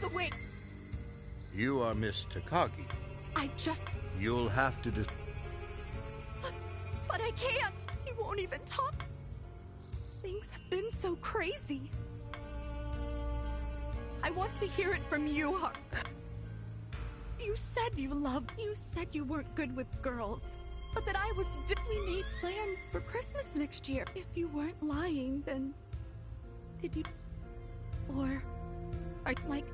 the way. You are Miss Takagi. I just... You'll have to But I can't. He won't even talk. Things have been so crazy. I want to hear it from you, Har. You said you loved... You said you weren't good with girls. But that I was... We made plans for Christmas next year. If you weren't lying, then... Did you... Or... like...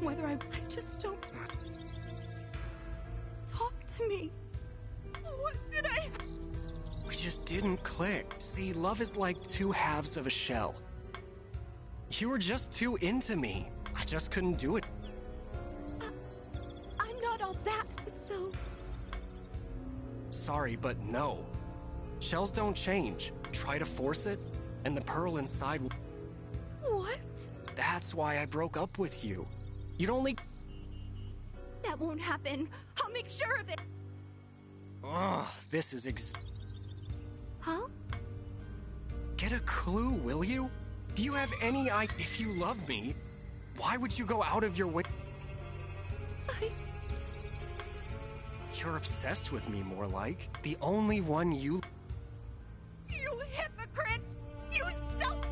Whether I just don't... Talk to me. What did I... We just didn't click. See, love is like two halves of a shell. You were just too into me. I just couldn't do it. I'm not all that, so... Sorry, but no. Shells don't change. Try to force it, and the pearl inside will... What? That's why I broke up with you. You'd only... That won't happen. I'll make sure of it. Ugh, this is Huh? Get a clue, will you? Do you have any idea? If you love me, why would you go out of your way? You're obsessed with me, more like. The only one you... You hypocrite! You self...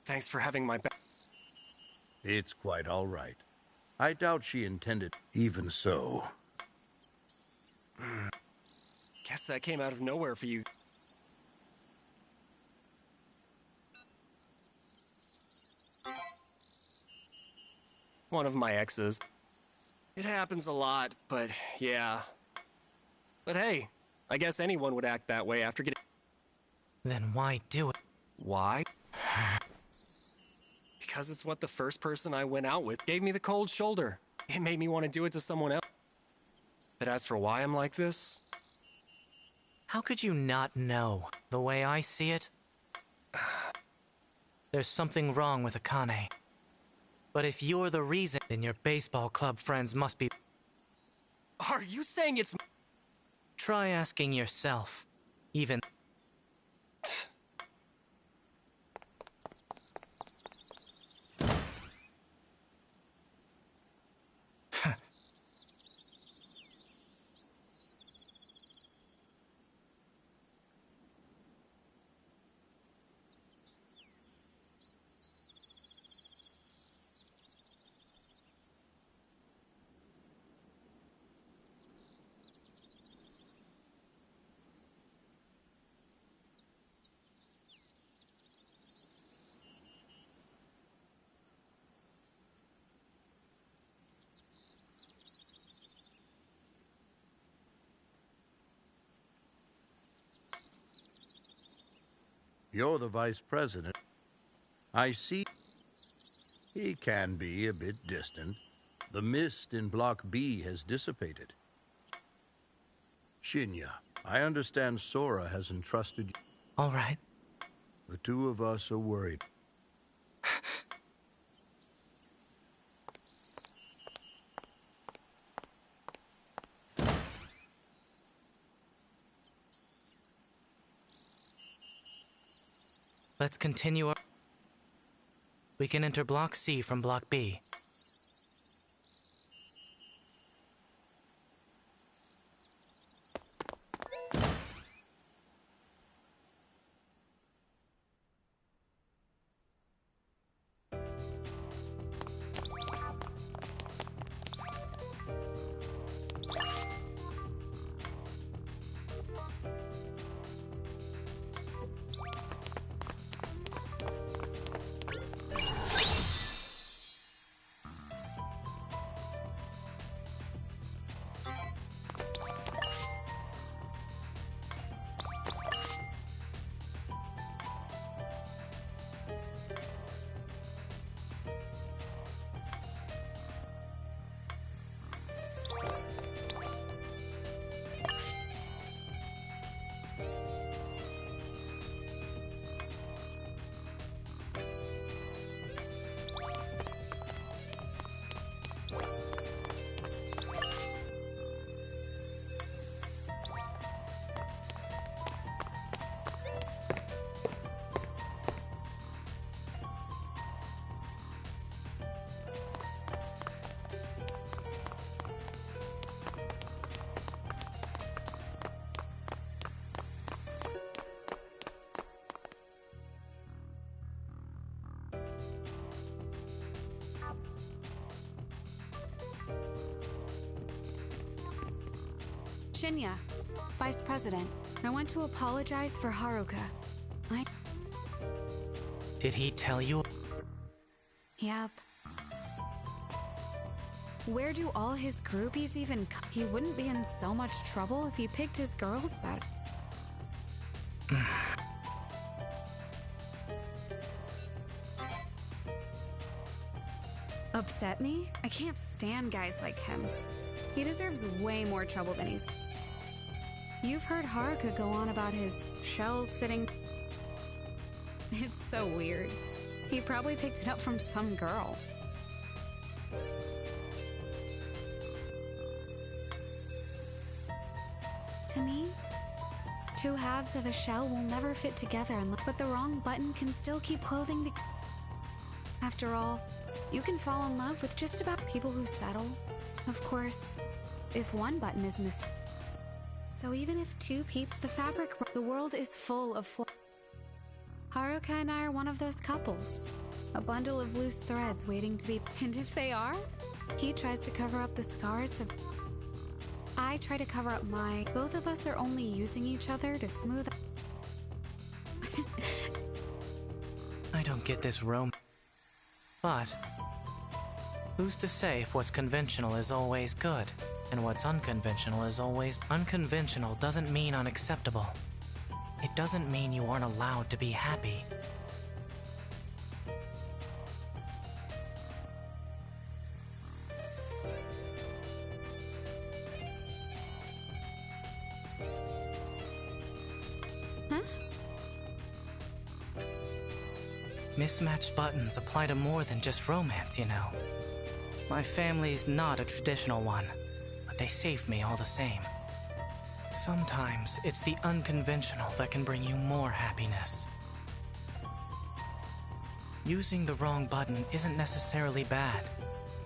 Thanks for having my back. It's quite all right. I doubt she intended. Even so. Guess that came out of nowhere for you. One of my exes. It happens a lot, but yeah. But hey, I guess anyone would act that way after getting... Then why do it? Why? Because it's what the first person I went out with gave me the cold shoulder. It made me want to do it to someone else. But as for why I'm like this... How could you not know? The way I see it, there's something wrong with Akane. But if you're the reason, then your baseball club friends must be... Are you saying it's... Try asking yourself. Even... You're the vice president. I see. He can be a bit distant. The mist in Block B has dissipated. Shinya, I understand Sora has entrusted you. All right. The two of us are worried. Let's continue our... We can enter Block C from Block B. Shinya, Vice President. I want to apologize for Haruka. Did he tell you? Yep. Where do all his groupies even come? He wouldn't be in so much trouble if he picked his girls better. Upset me? I can't stand guys like him. He deserves way more trouble than he's... You've heard Haruka go on about his shells fitting... It's so weird. He probably picked it up from some girl. To me, two halves of a shell will never fit together, but the wrong button can still keep clothing the... After all, you can fall in love with just about people who settle. Of course, if one button is missing. So even if two people... The fabric... The world is full of flaws. Haruka and I are one of those couples. A bundle of loose threads waiting to be... And if they are, he tries to cover up the scars of... I try to cover up my... Both of us are only using each other to smooth... I don't get this But... who's to say if what's conventional is always good, and what's unconventional is always... Unconventional doesn't mean unacceptable. It doesn't mean you aren't allowed to be happy. Huh? Mismatched buttons apply to more than just romance, you know. My family's not a traditional one, but they saved me all the same. Sometimes it's the unconventional that can bring you more happiness. Using the wrong button isn't necessarily bad.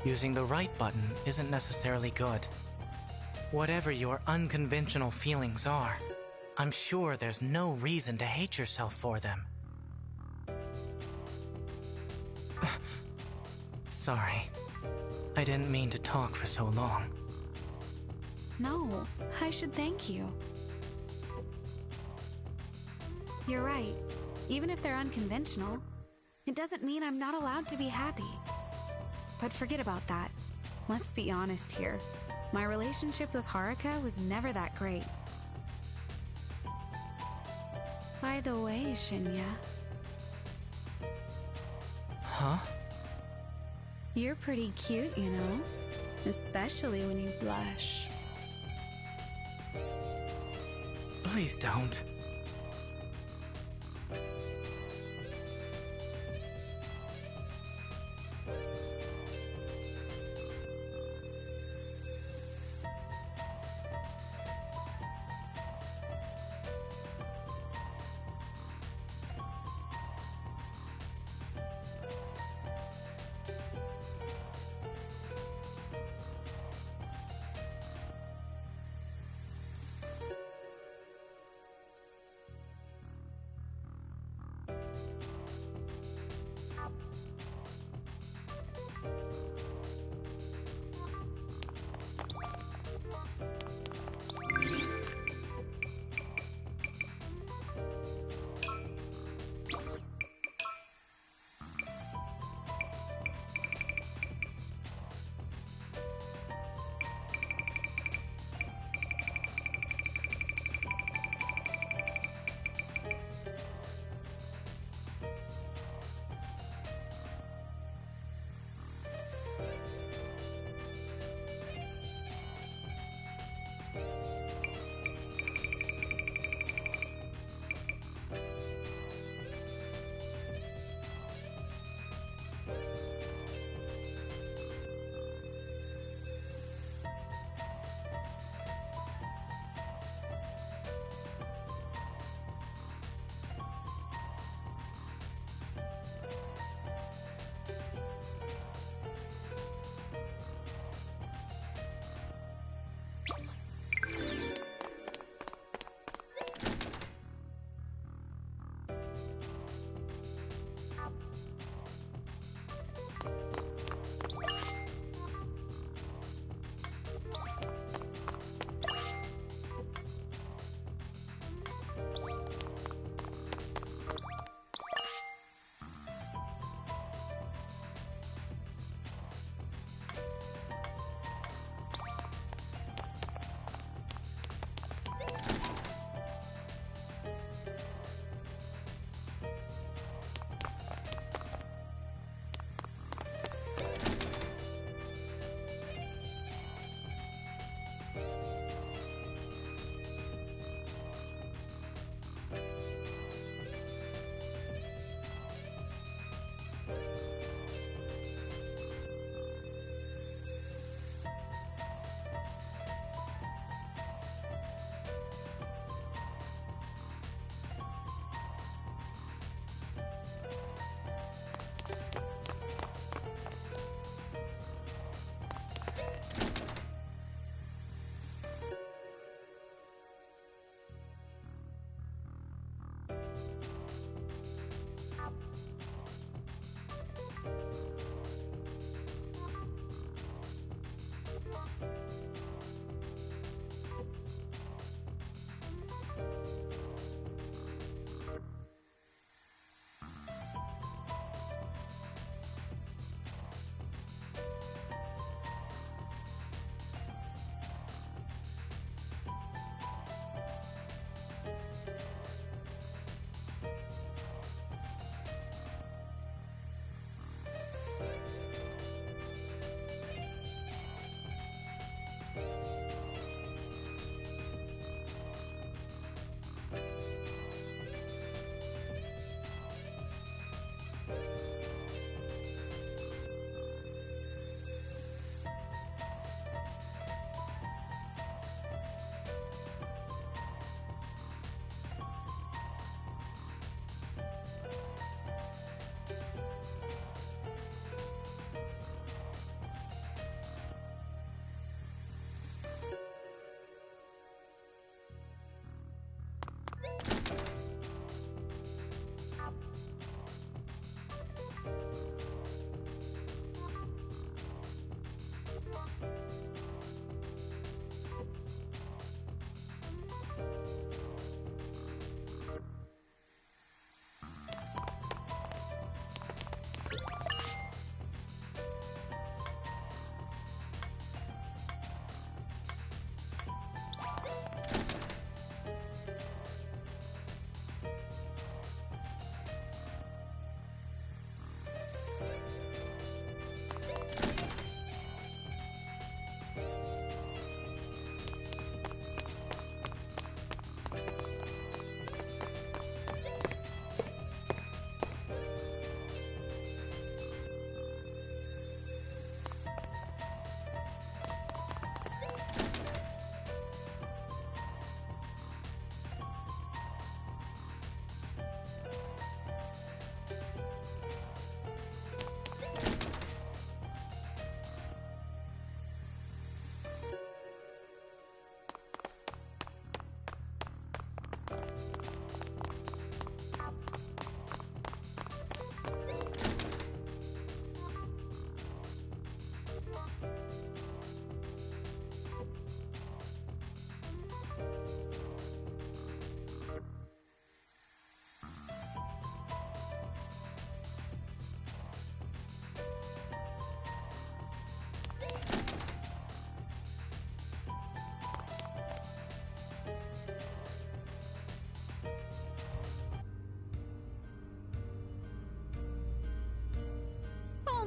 Using the right button isn't necessarily good. Whatever your unconventional feelings are, I'm sure there's no reason to hate yourself for them. Sorry. I didn't mean to talk for so long. No, I should thank you. You're right. Even if they're unconventional, it doesn't mean I'm not allowed to be happy. But forget about that. Let's be honest here. My relationship with Haruka was never that great. By the way, Shinya... Huh? You're pretty cute, you know? Especially when you blush. Please don't.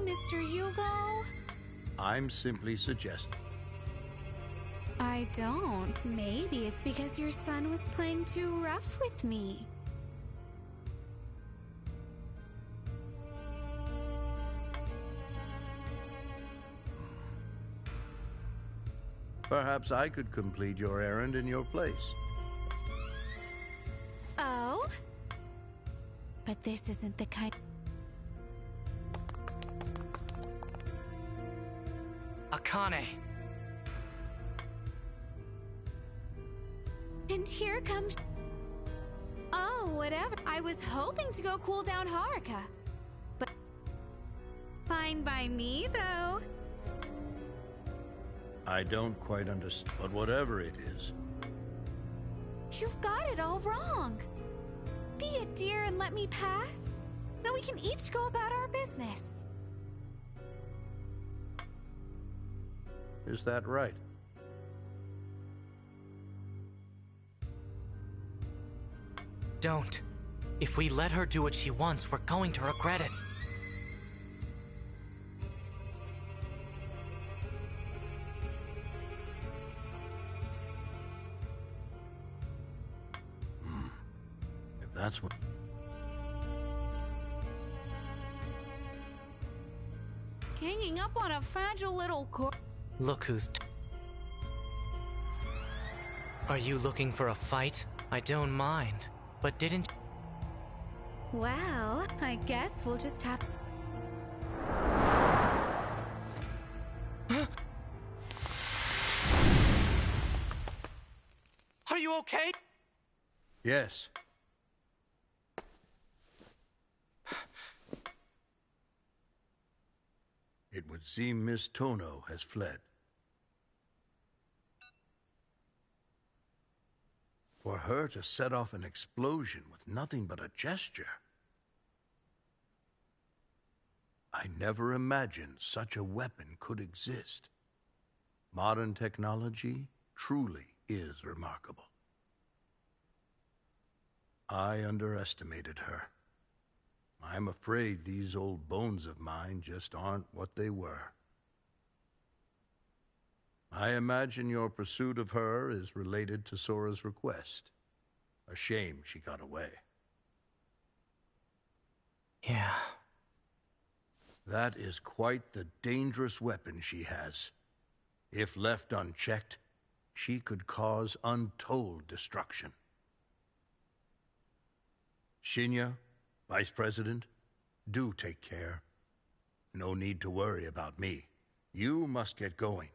Mr. Hugo? I'm simply suggesting. I don't. Maybe it's because your son was playing too rough with me. Perhaps I could complete your errand in your place. Oh? But this isn't the kind... Akane! And here comes... Oh, whatever. I was hoping to go cool down Haruka. But... Fine by me, though. I don't quite understand, but whatever it is. You've got it all wrong. Be a dear and let me pass. Now we can each go about our business. Is that right? Don't. If we let her do what she wants, we're going to regret it. If that's what... Hanging up on a fragile little Look who's... Are you looking for a fight? I don't mind. But didn't... Well, I guess we'll just have... Are you okay? Yes. It would seem Miss Tono has fled. For her to set off an explosion with nothing but a gesture. I never imagined such a weapon could exist. Modern technology truly is remarkable. I underestimated her. I'm afraid these old bones of mine just aren't what they were. I imagine your pursuit of her is related to Sora's request. A shame she got away. Yeah. That is quite the dangerous weapon she has. If left unchecked, she could cause untold destruction. Shinya, Vice President, do take care. No need to worry about me. You must get going.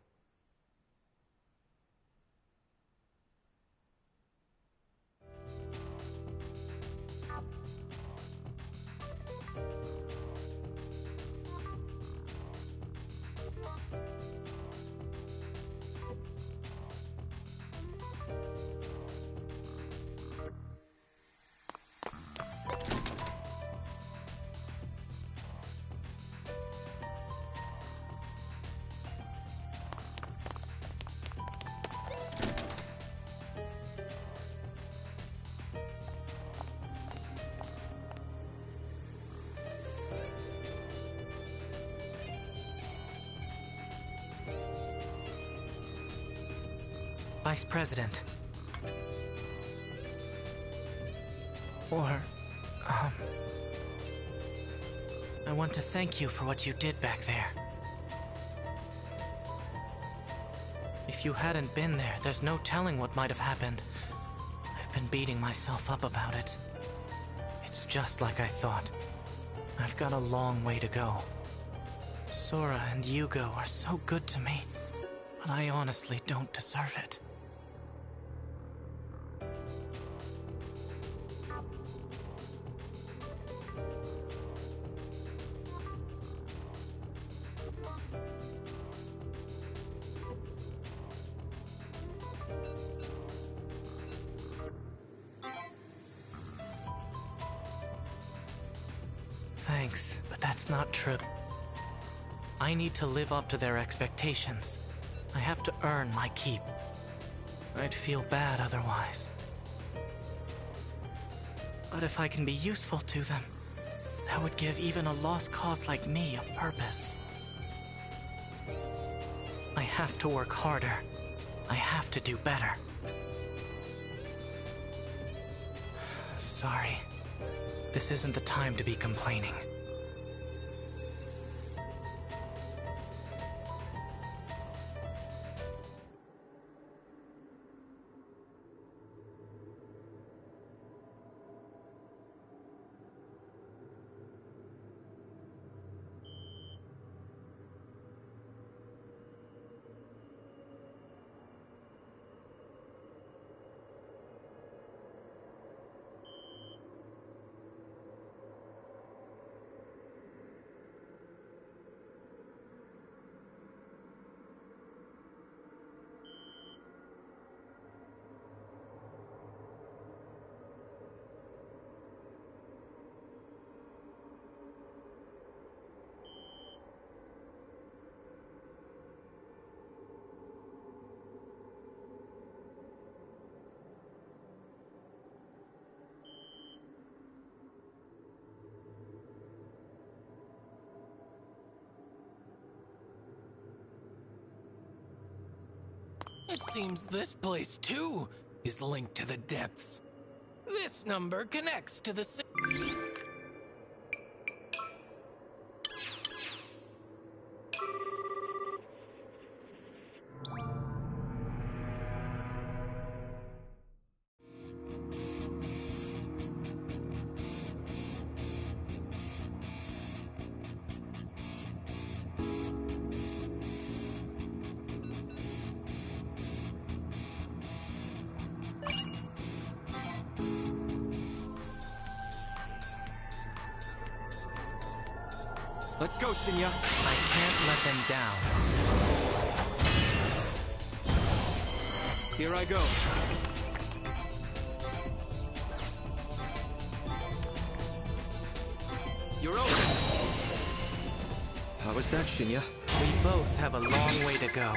Vice President. Or, I want to thank you for what you did back there. If you hadn't been there, there's no telling what might have happened. I've been beating myself up about it. It's just like I thought. I've got a long way to go. Sora and Yugo are so good to me, but I honestly don't deserve it. Thanks, but that's not true. I need to live up to their expectations. I have to earn my keep. I'd feel bad otherwise. But if I can be useful to them, That would give even a lost cause like me a purpose. I have to work harder. I have to do better. Sorry. This isn't the time to be complaining. It seems this place, too, is linked to the depths. This number connects to the... Let's go, Shinya. I can't let them down. Here I go. You're open. How was that, Shinya? We both have a long way to go.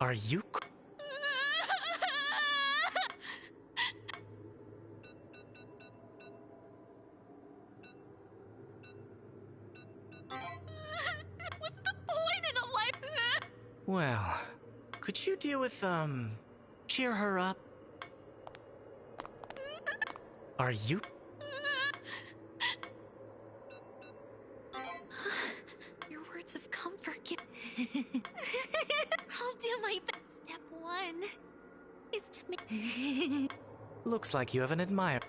Are you... What's the point in a life? Well, could you deal with, cheer her up? Are you... Your words of comfort give... I'll do my best. Step one is to make... Looks like you have an admirer.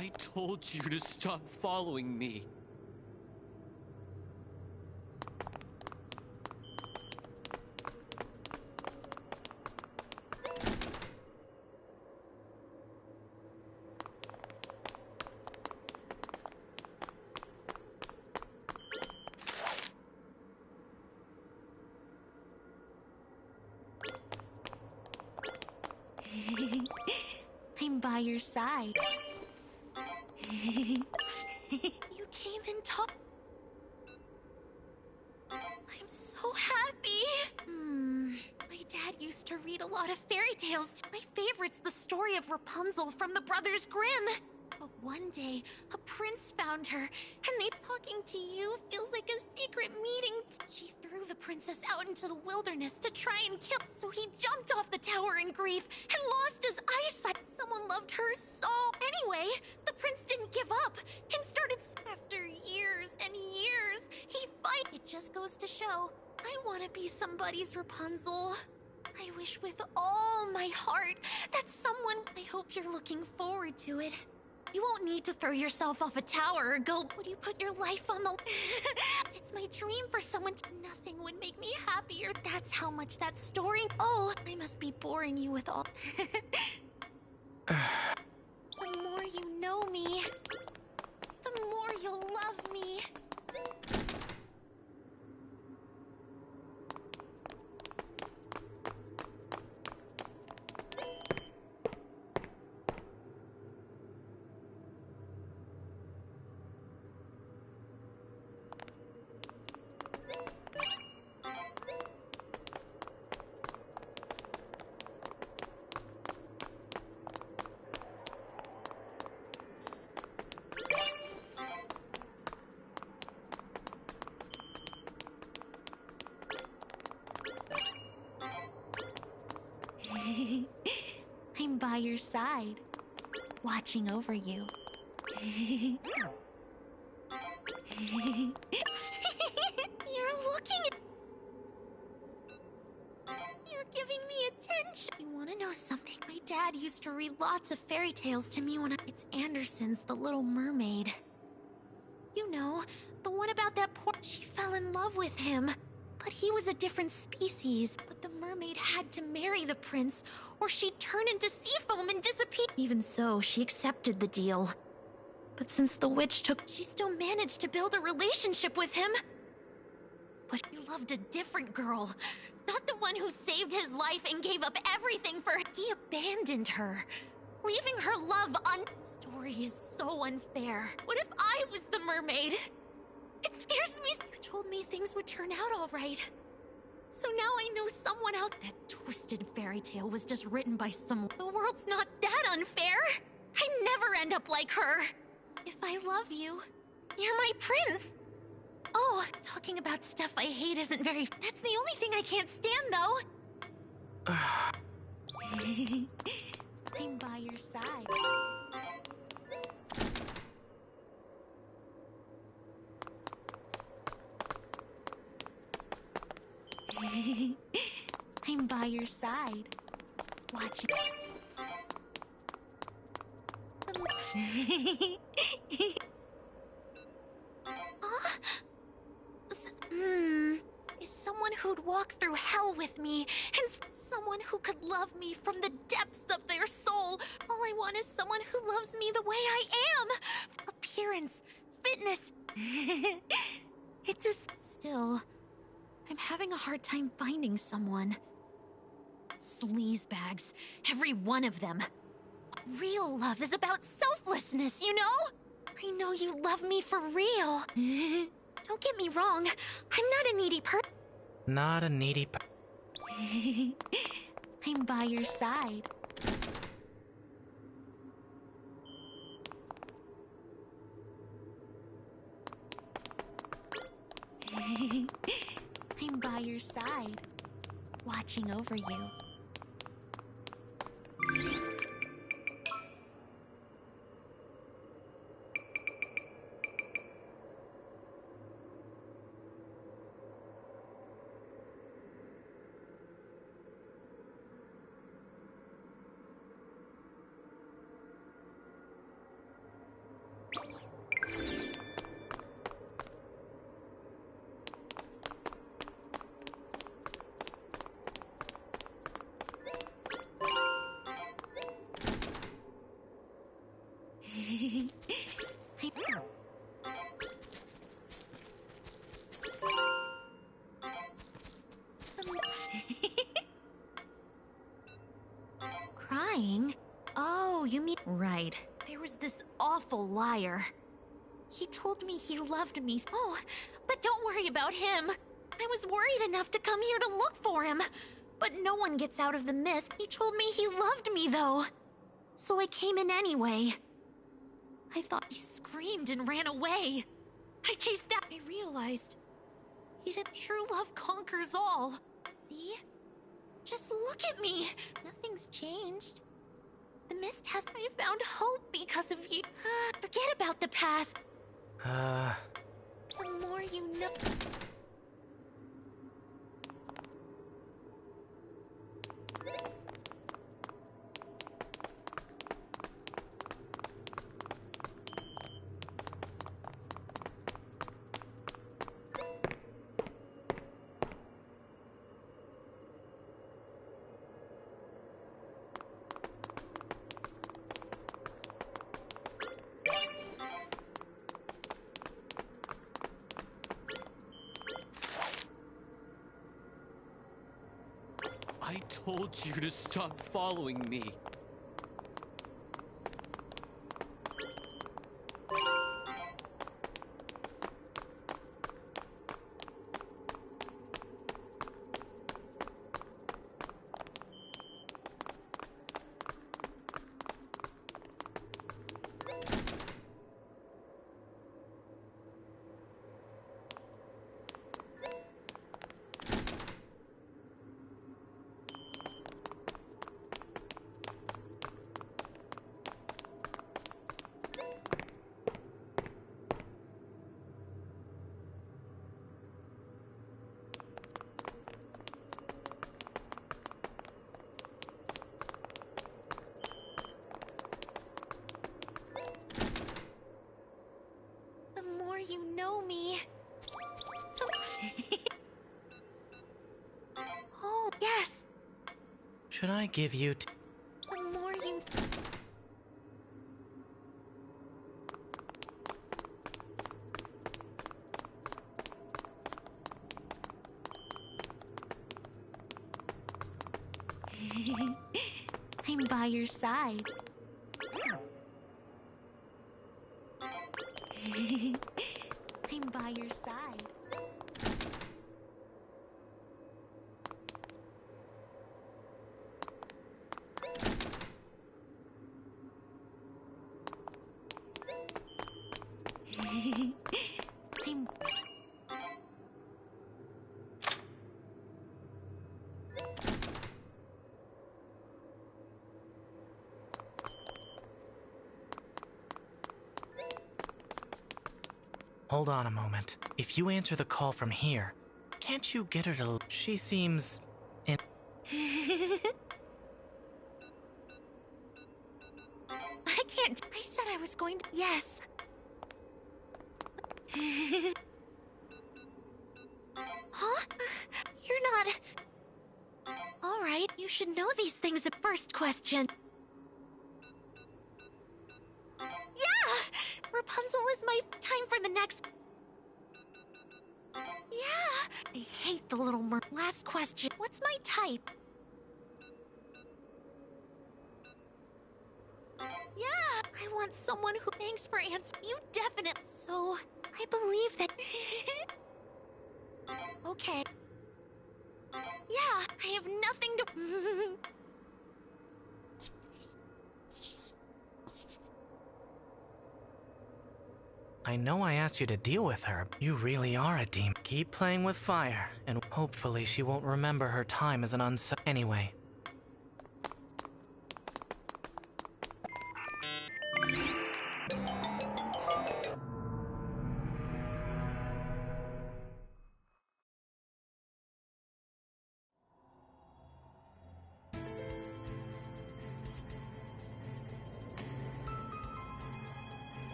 I told you to stop following me. I'm by your side. You came and talked. I'm so happy. My dad used to read a lot of fairy tales. My favorite's the story of Rapunzel from the Brothers Grimm. But one day, a prince found her, and talking to you feels like a secret meeting. She threw the princess out into the wilderness to try and kill, so he jumped off the tower in grief and lost his eyesight. Someone loved her so. Anyway, the prince didn't give up and started. After years and years, he fight. It just goes to show, I want to be somebody's Rapunzel. I wish with all my heart that someone. I hope you're looking forward to it. You won't need to throw yourself off a tower or go. Would you put your life on the. It's my dream for someone to. Nothing would make me happier. That's how much that story. Oh, I must be boring you with all. The more you know me, the more you'll love me. I'm by your side, watching over you. You're looking at. You're giving me attention. You want to know something? My dad used to read lots of fairy tales to me when It's Andersen's The Little Mermaid. You know, the one about that poor. She fell in love with him. But he was a different species. But the mermaid had to marry the prince, or she'd turn into sea foam and disappear. Even so, she accepted the deal. But since the witch took, she still managed to build a relationship with him. But he loved a different girl. Not the one who saved his life and gave up everything for her. He abandoned her, leaving her love Story is so unfair. What if I was the mermaid? It scares me. You told me things would turn out all right. So now I know someone out. That twisted fairy tale was just written by someone. The world's not that unfair. I never end up like her. If I love you, you're my prince. Oh, talking about stuff I hate isn't very. That's the only thing I can't stand, though. I'm by your side. I'm by your side, watching. Is someone who'd walk through hell with me, and someone who could love me from the depths of their soul. All I want is someone who loves me the way I am. Appearance, fitness. It's a. Still, I'm having a hard time finding someone. Sleazebags, every one of them. Real love is about selflessness, you know? I know you love me for real. Don't get me wrong, I'm not a needy person. Not a needy I'm by your side. I'm by your side, watching over you. right. There was this awful liar. He told me he loved me. Oh, but don't worry about him. I was worried enough to come here to look for him. But no one gets out of the mist. He told me he loved me, though. So I came in anyway. I thought he screamed and ran away. I chased out. I realized true love conquers all. See? Just look at me. Nothing's changed. The mist has. I found hope because of you. Forget about the past. The more you know. I told you to stop following me. You know me. Oh, yes. Should I give you The more you... I'm by your side. I'm by your side. I'm... Hold on a moment. If you answer the call from here, can't you get her to... She seems... I can't... I said I was going to... Yes. Huh? You're not... Alright, you should know these things at first question. Yeah! Rapunzel is my time for the next... Yeah! I hate the little Last question. What's my type? Yeah! I want someone who... Thanks for answering. You definitely... So, I believe that... Okay. Yeah, I have nothing to... I know I asked you to deal with her. You really are a demon. Keep playing with fire, and hopefully she won't remember her time as an Anyway.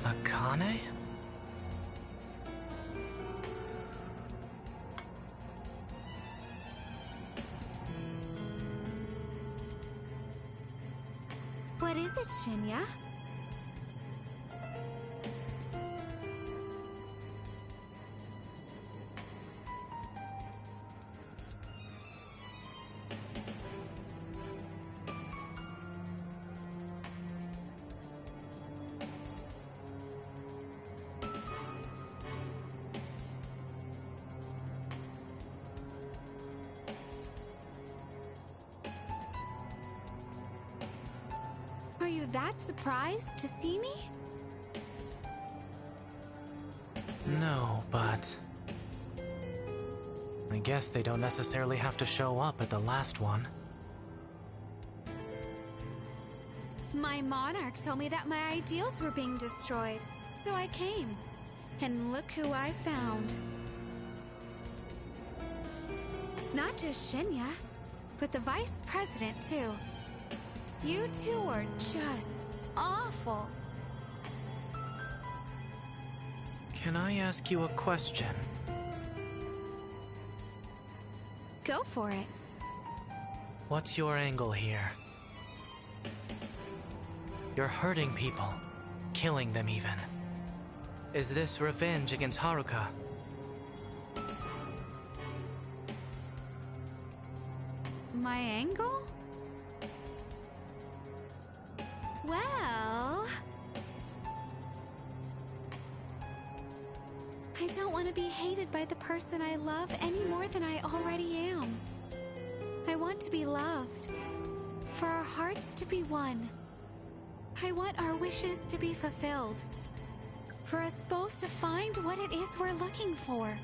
Akane? What is it, Shinya? that surprised to see me? No, but... I guess they don't necessarily have to show up at the last one. My monarch told me that my ideals were being destroyed, so I came. And look who I found. Not just Shinya, but the vice president too. You two are just awful. Can I ask you a question? Go for it. What's your angle here? You're hurting people, killing them even. Is this revenge against Haruka? My angle? Well... I don't want to be hated by the person I love any more than I already am. I want to be loved. For our hearts to be one. I want our wishes to be fulfilled. For us both to find what it is we're looking for.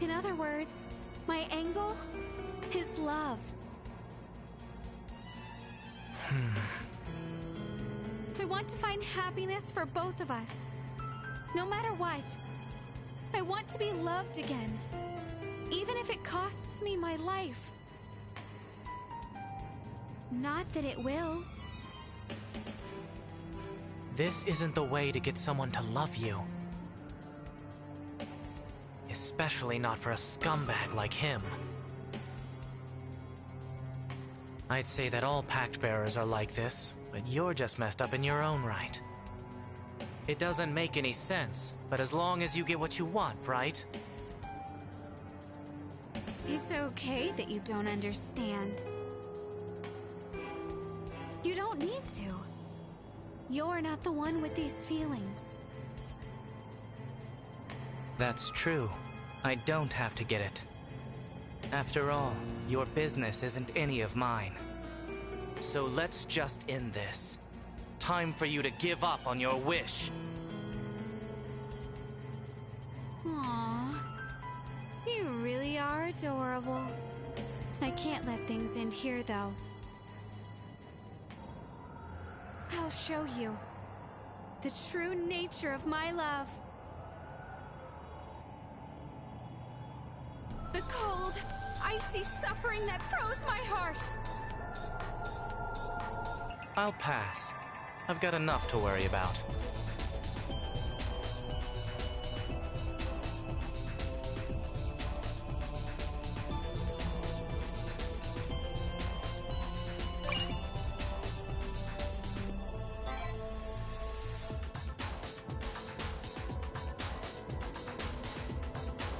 In other words, my angle is love. I want to find happiness for both of us. No matter what. I want to be loved again. Even if it costs me my life. Not that it will. This isn't the way to get someone to love you. Especially not for a scumbag like him. I'd say that all Pact Bearers are like this, but you're just messed up in your own right. It doesn't make any sense, but as long as you get what you want, right? It's okay that you don't understand. You don't need to. You're not the one with these feelings. That's true. I don't have to get it. After all, your business isn't any of mine. So let's just end this. Time for you to give up on your wish. Aww. You really are adorable. I can't let things end here, though. I'll show you the true nature of my love. The cold, icy suffering that froze my heart. I'll pass. I've got enough to worry about.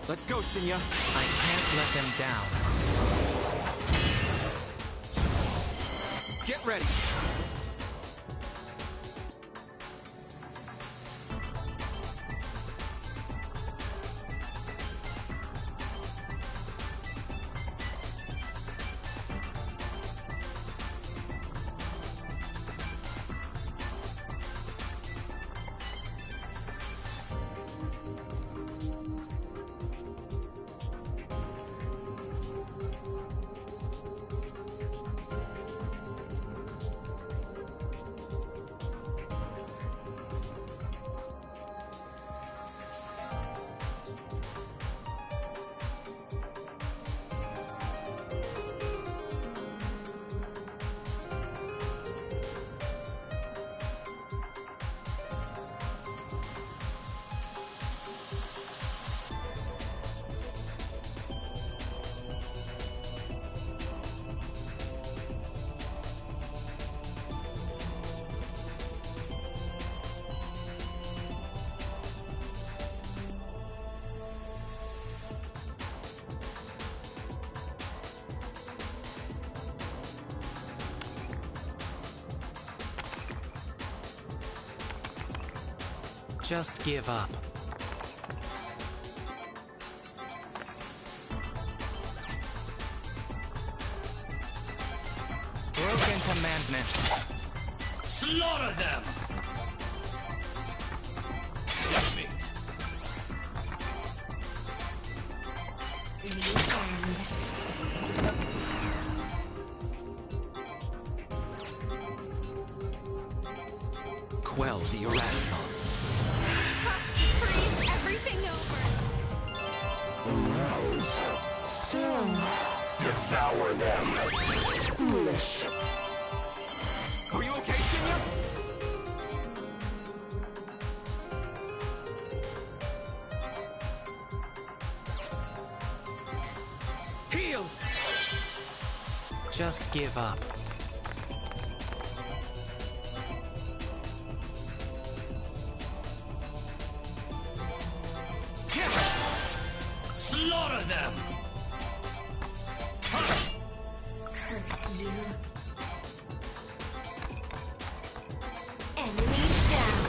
Let's go, Shinya. I can't let them down. Get ready. Just give up. Broken commandment. Slaughter them! Checkmate. In the end. Quell the irrational. Freeze everything over. Rouse. Soon. Devour them. Foolish. Are you okay, Shinya? Heal! Just give up. Slaughter them! Curse you. Enemy down.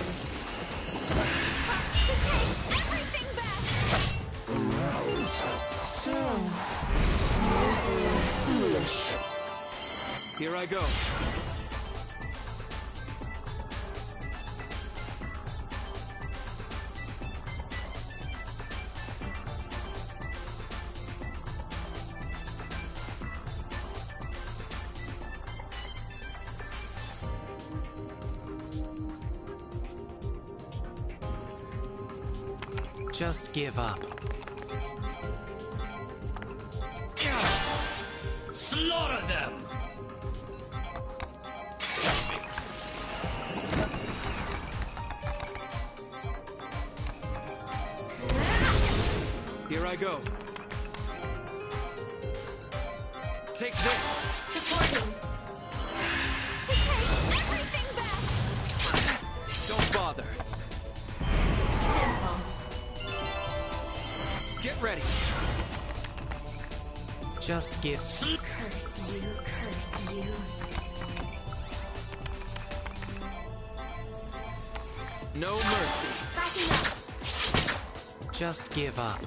To take everything back. Rouse. Soon. Foolish. Here I go. Just give up. Slaughter them! Checkmate. Here I go. Take this! Supporting. To take everything back. Don't bother. Simple. Get ready. Just give. Curse you, curse you. No mercy. Backing up. Just give up.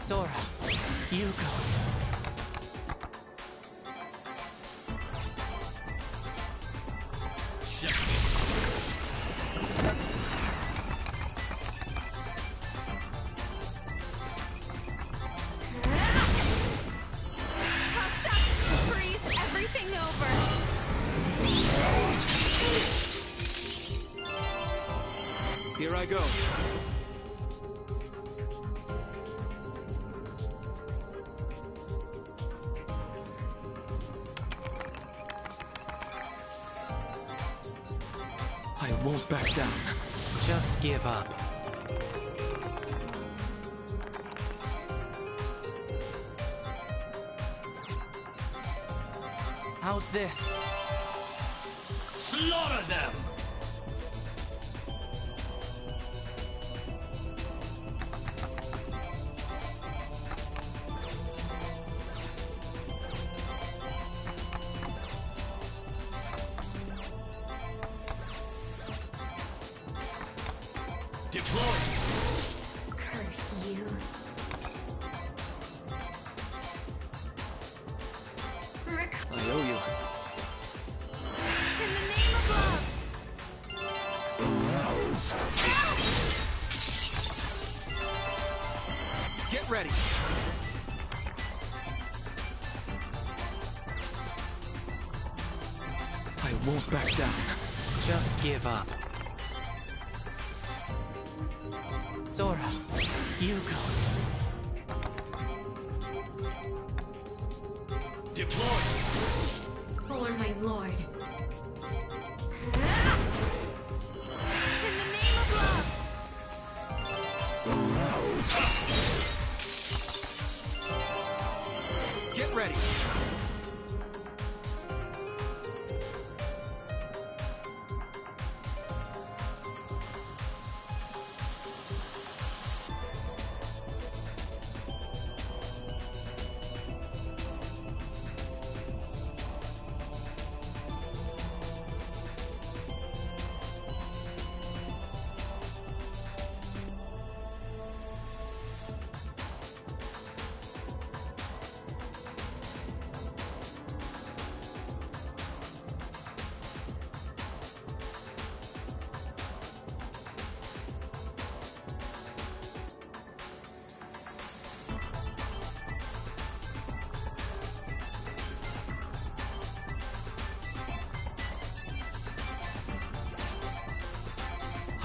Sora, Yuko. Freeze everything over. Here I go. I won't back down. Just give up. How's this? Slaughter them! Deploy! Curse you. I owe you. In the name of love. Get ready. I won't back down. Just give up. Sora, Yuko. Deploy! For my lord. In the name of love. Get ready.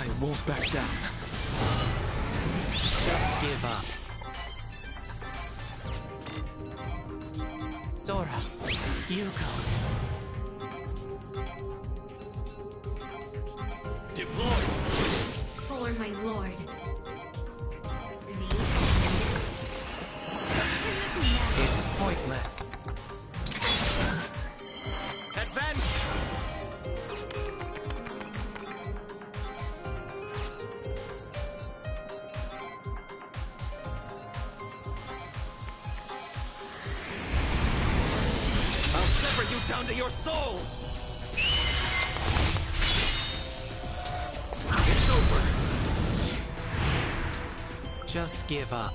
I won't back down. Just give up. Sora, Yuko. Deploy! For my lord. It's pointless. Havent! I'll sever you down to your soul! It's over! Just give up.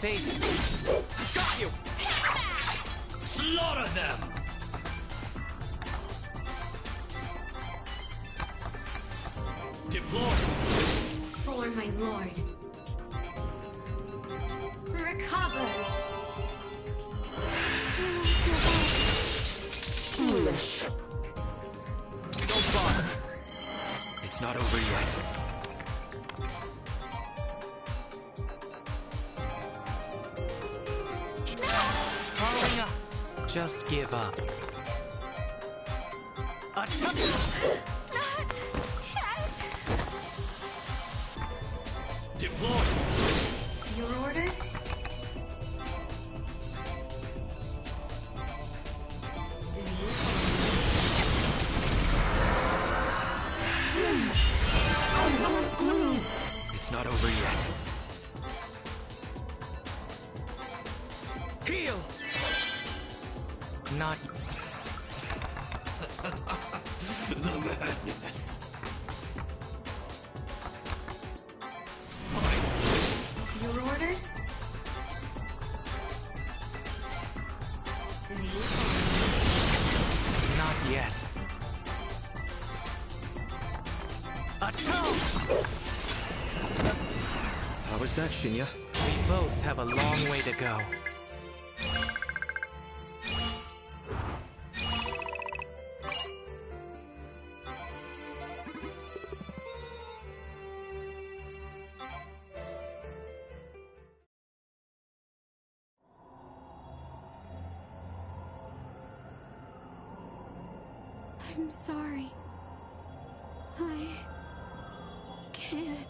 Face. Got you! Slaughter them! Deploy! For my lord. Recover! Foolish. Don't bother. It's not over yet. Following up. Just give up. Attack! Deploy! Your orders? It's not over yet. Heal! Not. The madness. Your orders? Not yet. Attack! How was that, Shinya? We both have a long way to go. I'm sorry. I can't.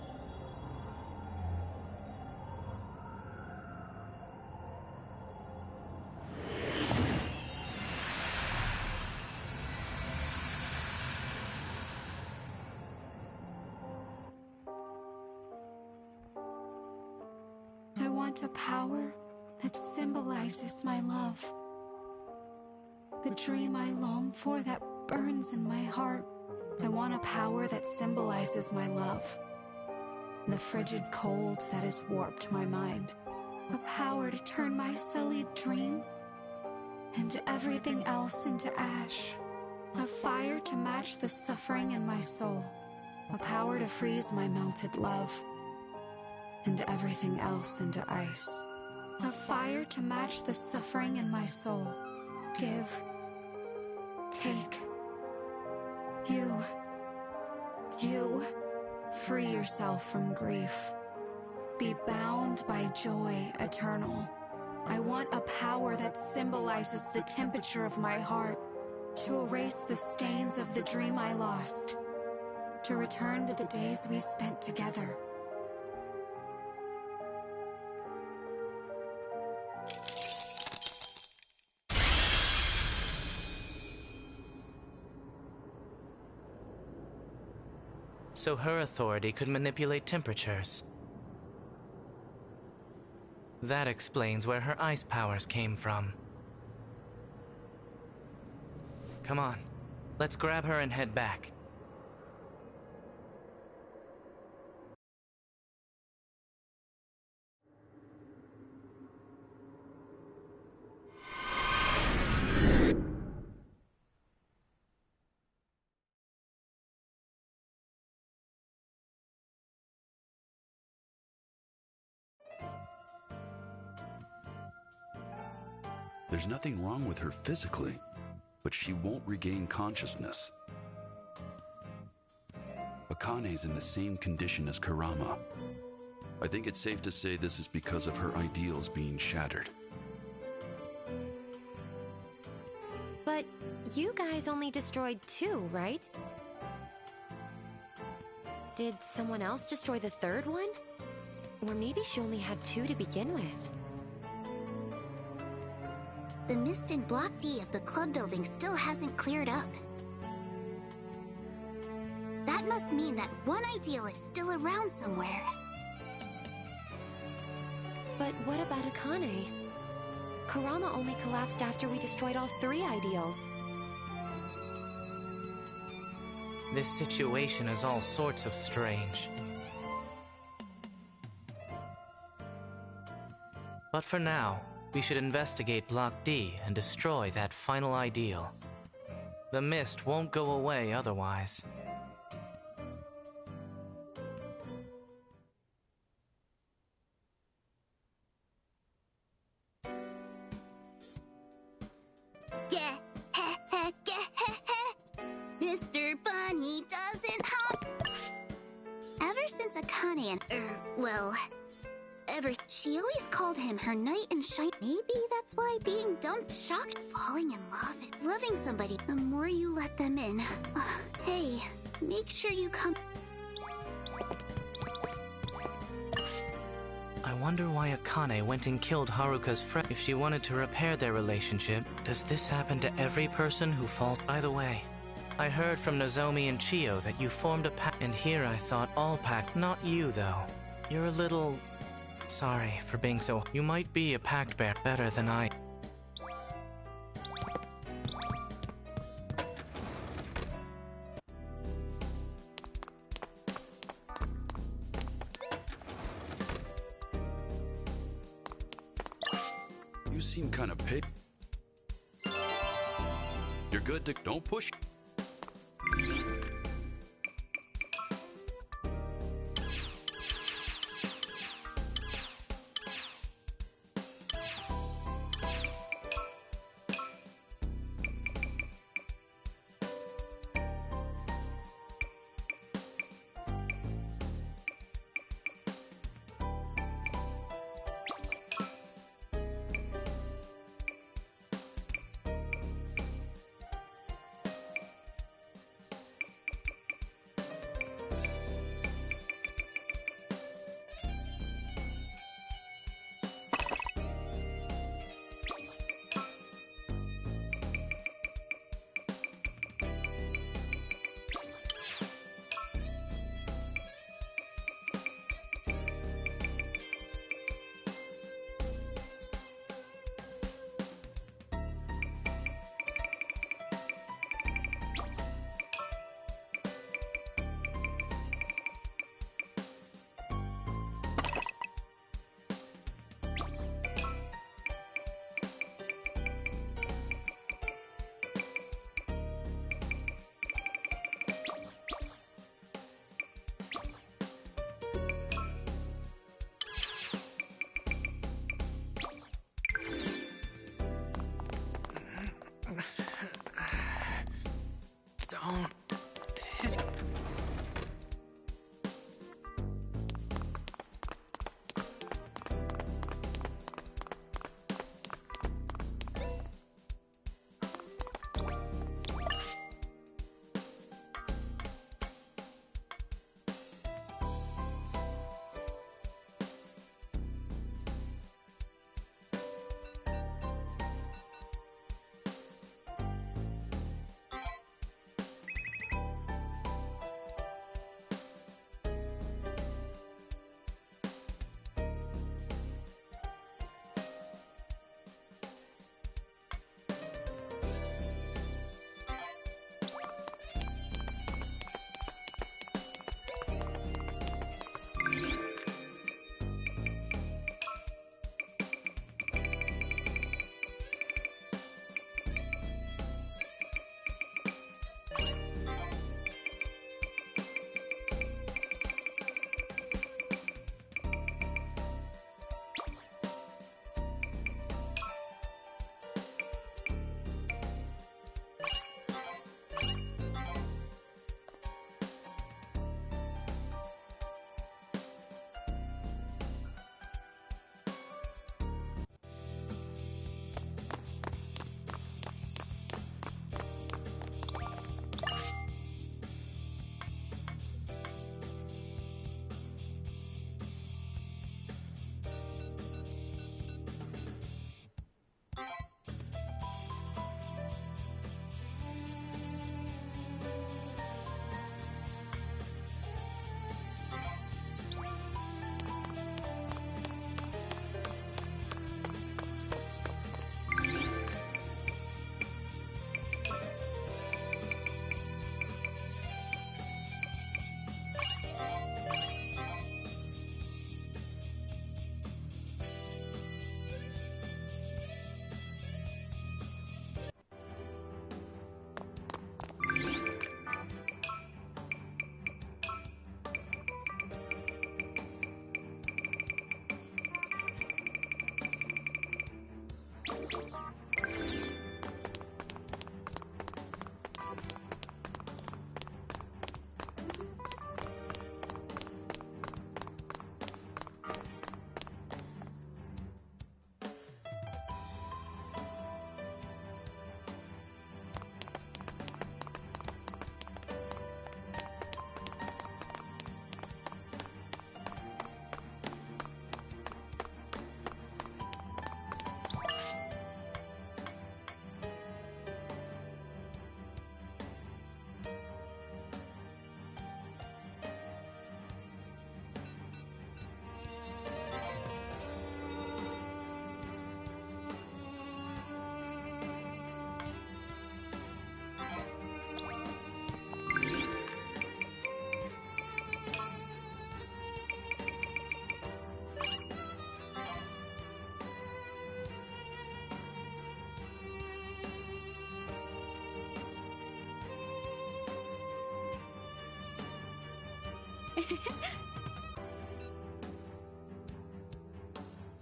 I want a power that symbolizes my love. The dream I long for that burns in my heart. I want a power that symbolizes my love. The frigid cold that has warped my mind. A power to turn my sullied dream and everything else into ash. A fire to match the suffering in my soul. A power to freeze my melted love and everything else into ice. A fire to match the suffering in my soul. Give. Take. You. Free yourself from grief. Be bound by joy eternal. I want a power that symbolizes the temperature of my heart. To erase the stains of the dream I lost. To return to the days we spent together. So her authority could manipulate temperatures. That explains where her ice powers came from. Come on, let's grab her and head back. There's nothing wrong with her physically, but she won't regain consciousness. Akane's in the same condition as Kurama. I think it's safe to say this is because of her ideals being shattered. But you guys only destroyed 2, right? Did someone else destroy the 3rd one? Or maybe she only had 2 to begin with. The mist in Block D of the club building still hasn't cleared up. That must mean that one ideal is still around somewhere. But what about Akane? Kurama only collapsed after we destroyed all 3 ideals. This situation is all sorts of strange. But for now, we should investigate Block D and destroy that final ideal. The mist won't go away otherwise. Mr. Bunny doesn't hop. Ever since Akane and, she always called him her knight in shine. Maybe that's why being dumped shocked. Falling in love and loving somebody, the more you let them in. Hey, make sure you come. I wonder why Akane went and killed Haruka's friend. If she wanted to repair their relationship, does this happen to every person who falls? By the way, I heard from Nozomi and Chiyo that you formed a pact, and here I thought all pact. Not you, though. You're a little... sorry for being so... You might be a pact bearer better than I... You seem kind of pig. You're good to... Don't push.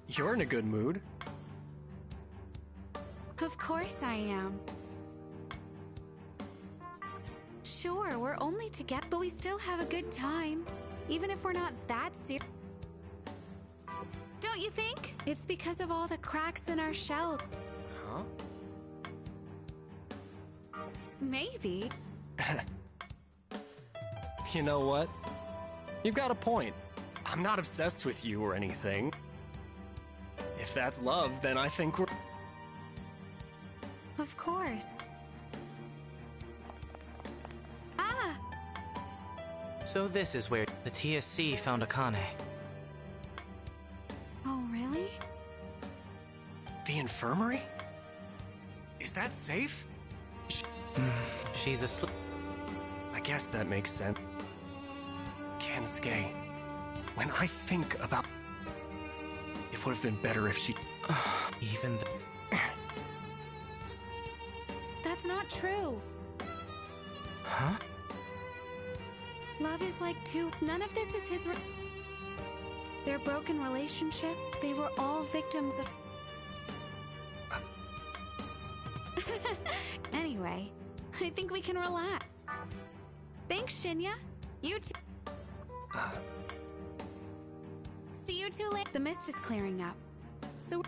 You're in a good mood. Of course I am. Sure, we're only together, but we still have a good time. Even if we're not that serious. Don't you think? It's because of all the cracks in our shell. Huh? Maybe. You know what? You've got a point. I'm not obsessed with you or anything. If that's love, then I think we're... Of course. Ah! So this is where the TSC found Akane. Oh, really? The infirmary? Is that safe? She's asleep. I guess that makes sense. Kensuke, when I think about... It would have been better if she... Even the... That's not true. Huh? Love is like two. None of this is his. Their broken relationship, they were all victims of. Anyway, I think we can relax. Thanks, Shinya. You too. See you too late. The mist is clearing up. So.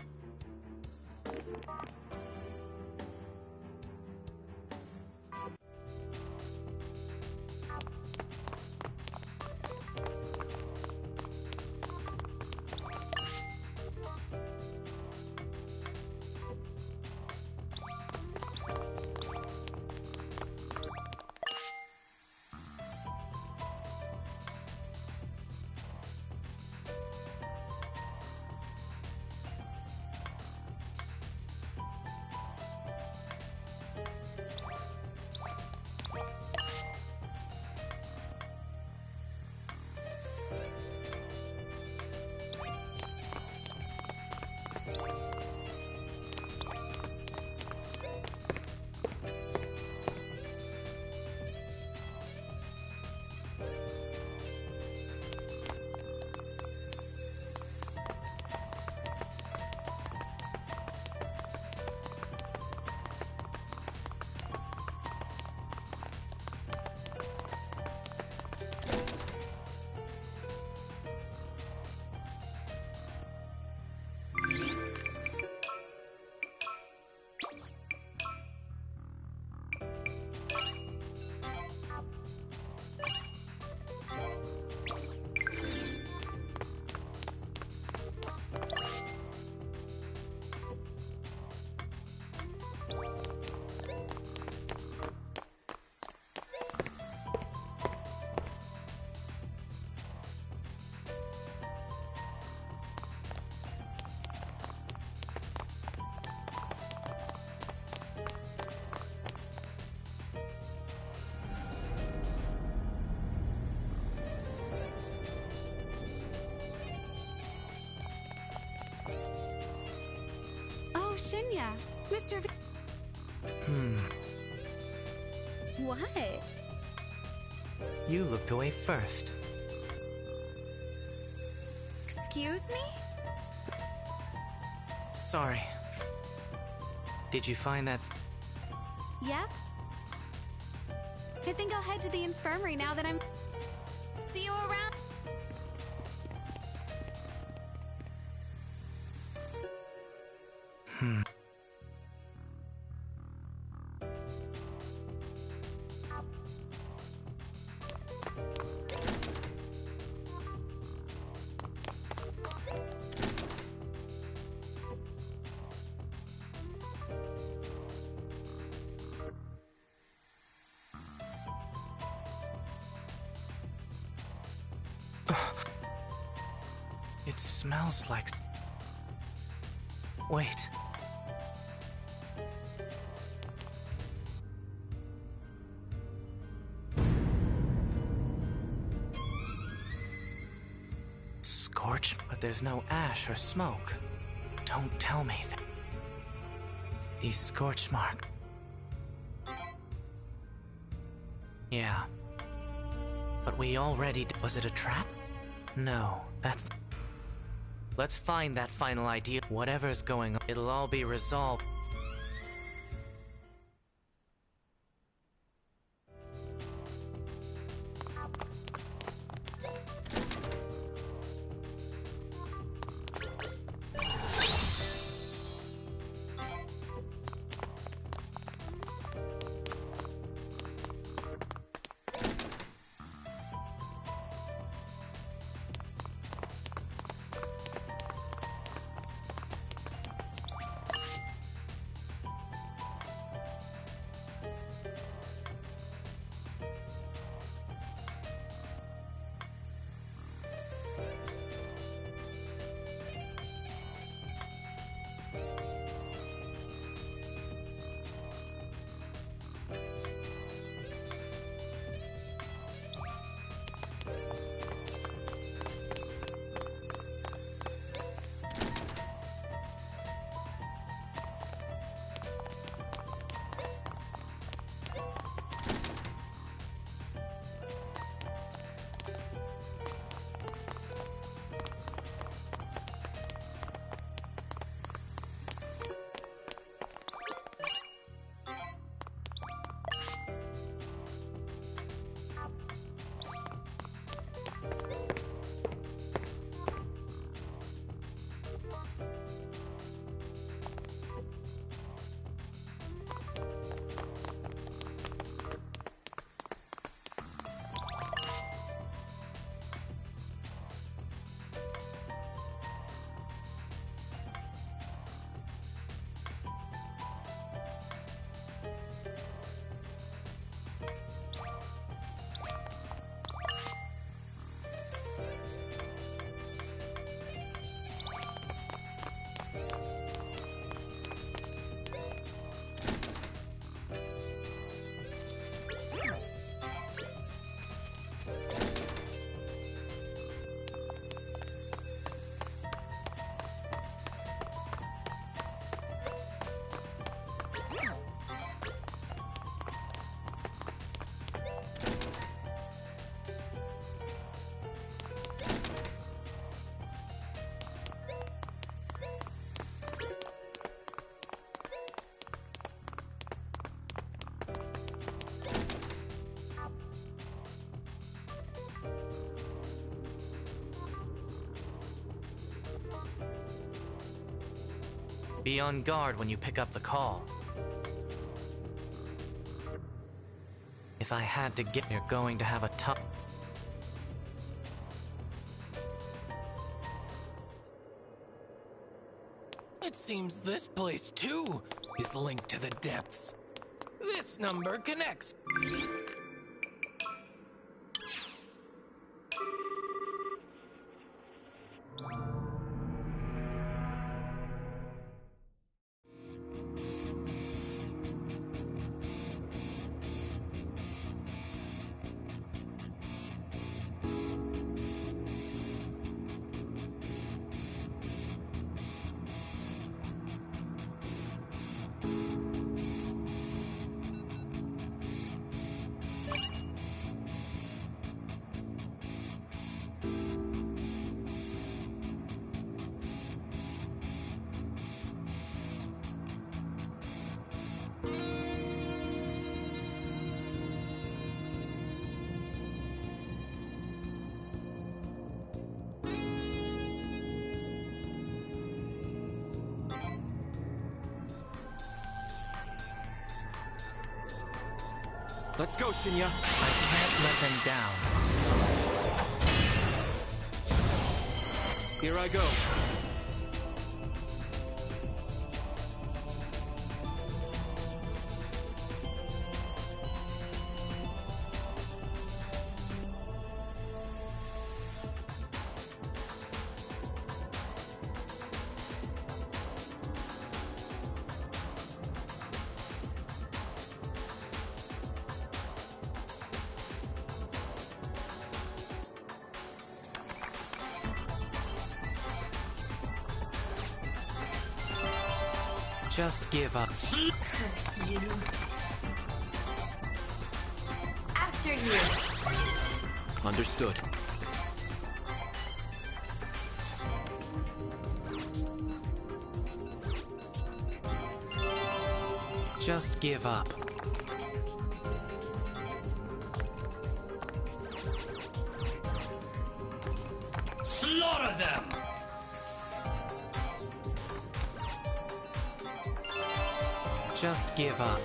Oh, Shinya, Mr. V. What? You looked away first. Excuse me? Sorry. Did you find that... Yep. I think I'll head to the infirmary now that I'm... See you around. It smells like... Wait. Scorch, but there's no ash or smoke. Don't tell me that. These scorch marks. Yeah. But we already was it a trap? No, that's... Let's find that final idea. Whatever's going on, it'll all be resolved. Be on guard when you pick up the call. If I had to get, you're going to have a tough... It seems this place, too, is linked to the depths. This number connects. Let's go, Shinya. I can't let them down. Here I go. Just give up. Curse you. After you. Understood. Just give up. Slaughter them! Just give up.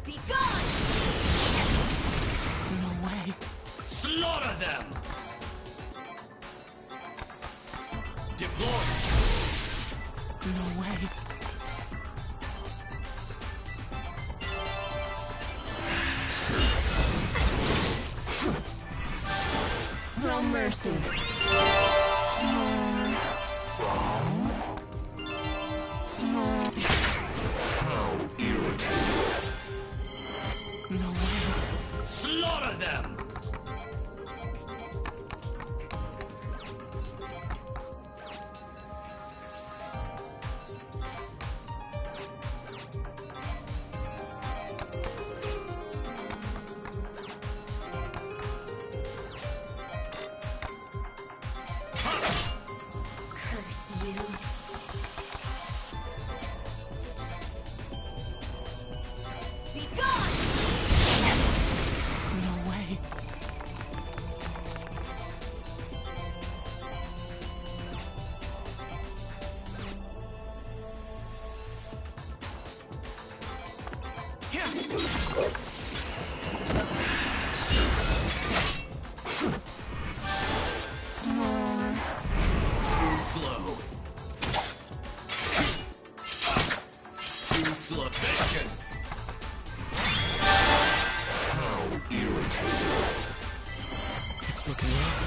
Be gone! No way. Slaughter them! Deploy! No way. No mercy. No way. Slaughter them! Curse you. Be gone! No way. Too slow. Too slow. Vengeance! It's looking rough.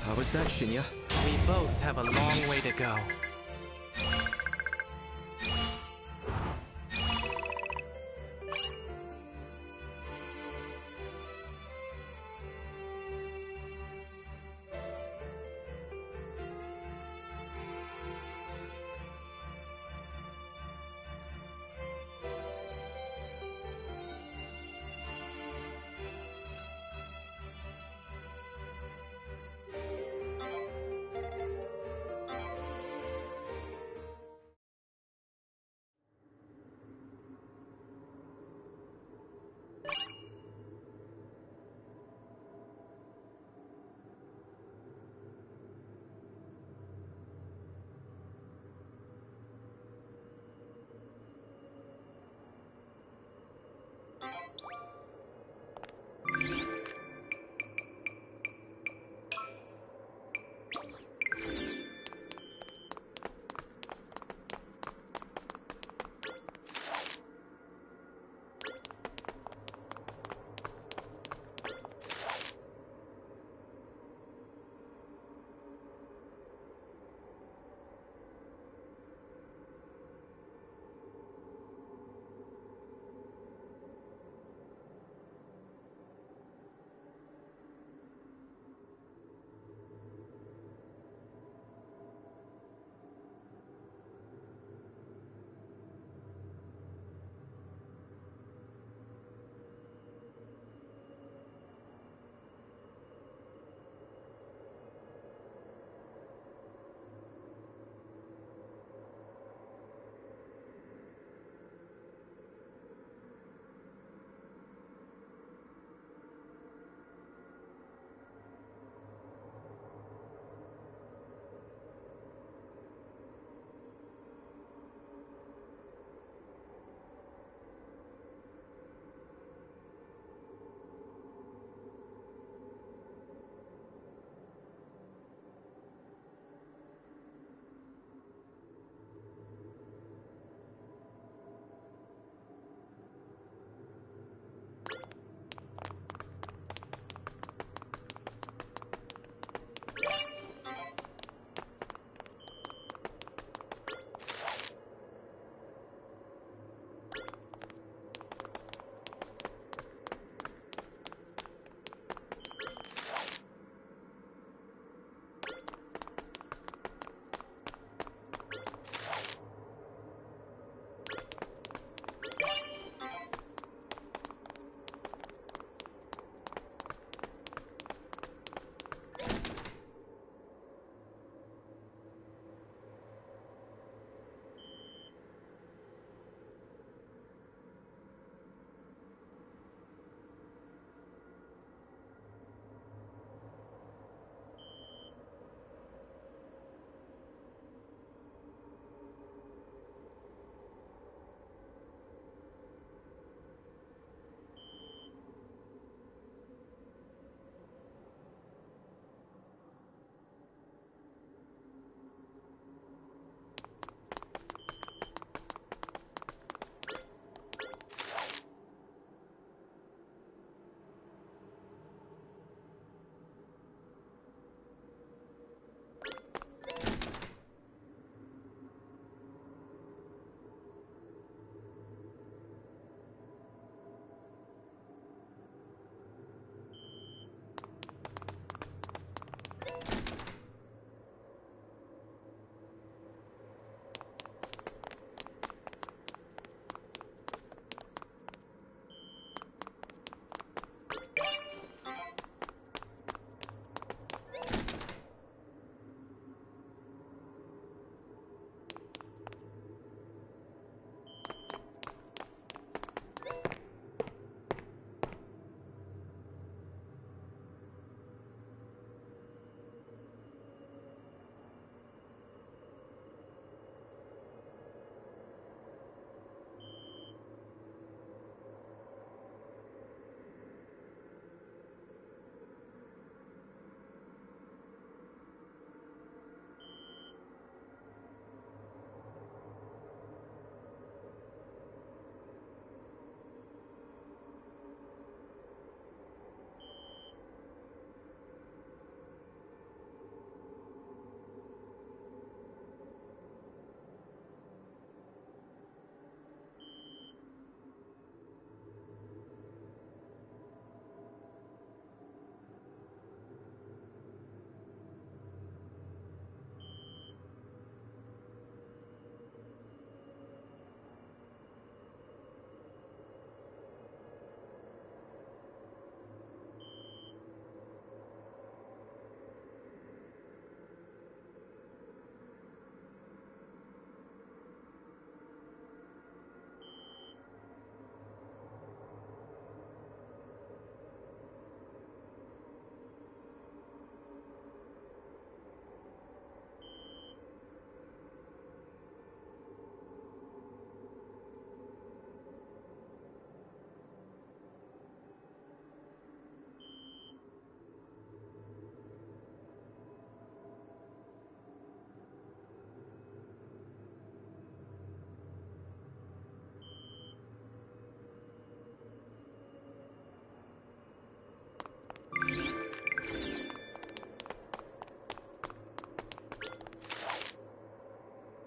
How was that, Shinya? We both have a long way to go.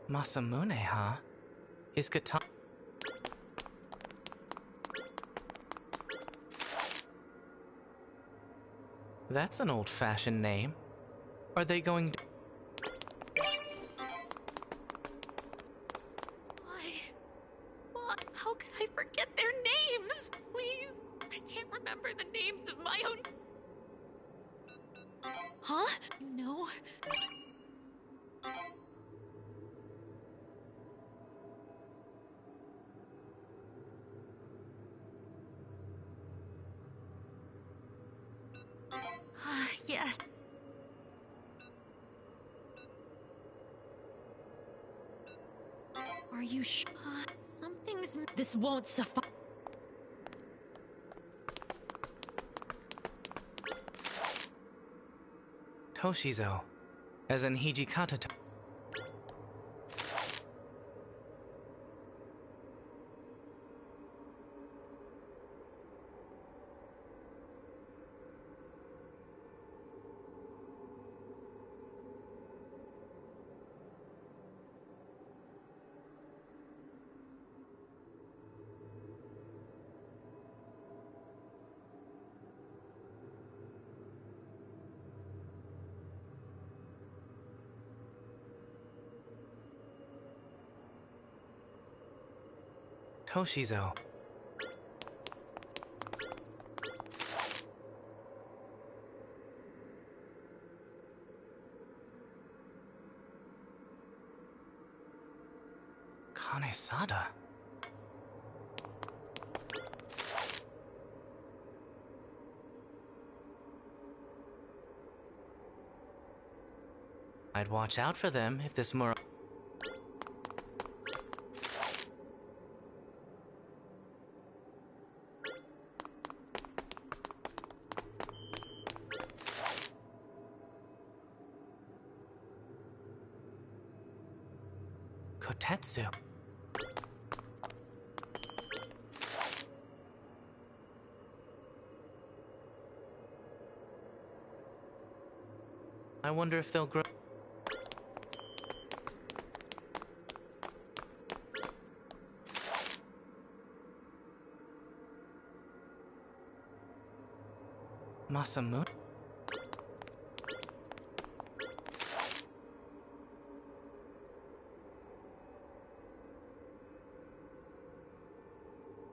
Masamune, huh? His katana... That's an old-fashioned name. Are they going to... Why? How could I forget their names? Please. I can't remember the names of my own... Huh? You know? Yes. Are you sure? Something's... This won't suffice. Toshizo, as in Hijikata. Toshizo. Kanesada. I'd watch out for them if this Mura... Kotetsu. I wonder if they'll grow... Masamune?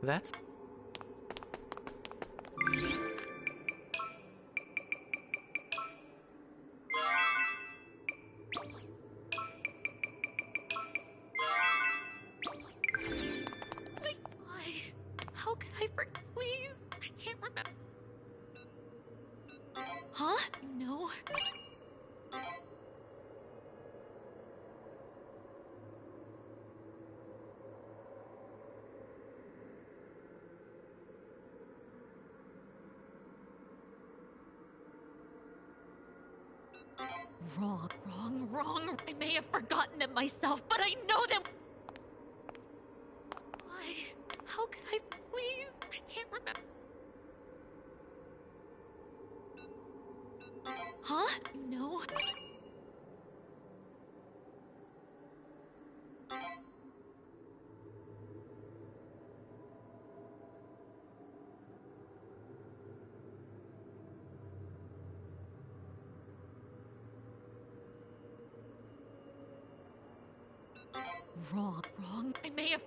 That's... Why? How could I forget? Please? I can't remember. Huh? No. Wrong. I may have forgotten them myself, but I know them. Why? How could I? Please? I can't remember. Huh? No. Wrong. I may have...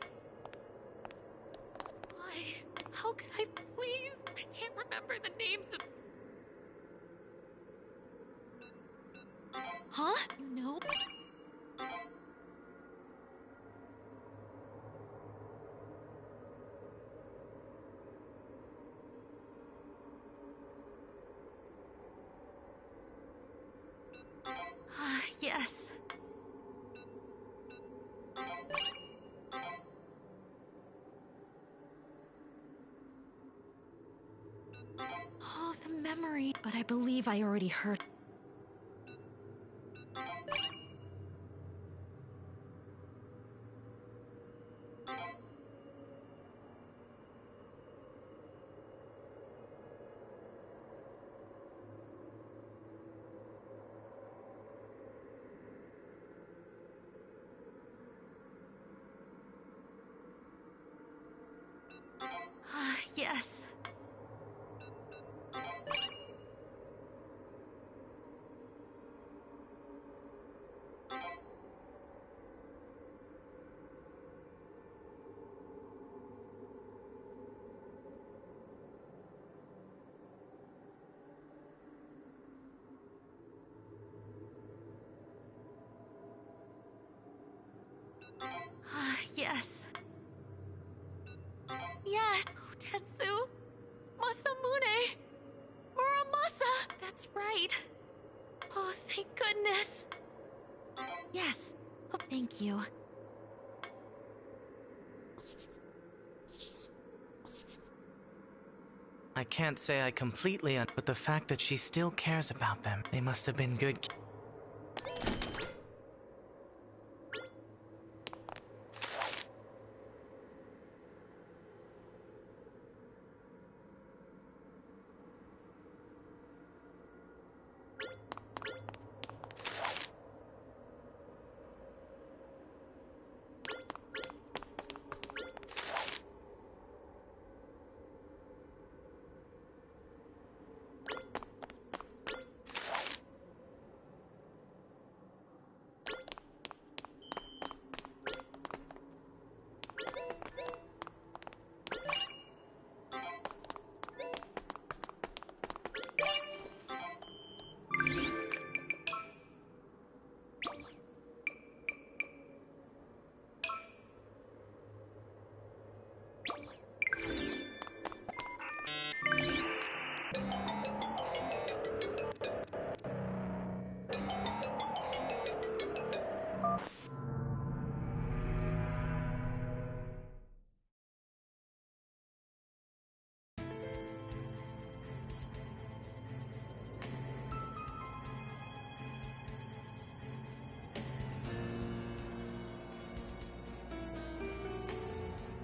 Why? How could I? Please? I can't remember the names of... Huh? No. Yes. Oh, the memory. But I believe I already heard. Tetsu, Masamune, Muramasa. That's right. Oh, thank goodness. Yes. Oh, thank you. I can't say I completely but the fact that she still cares about them, they must have been good.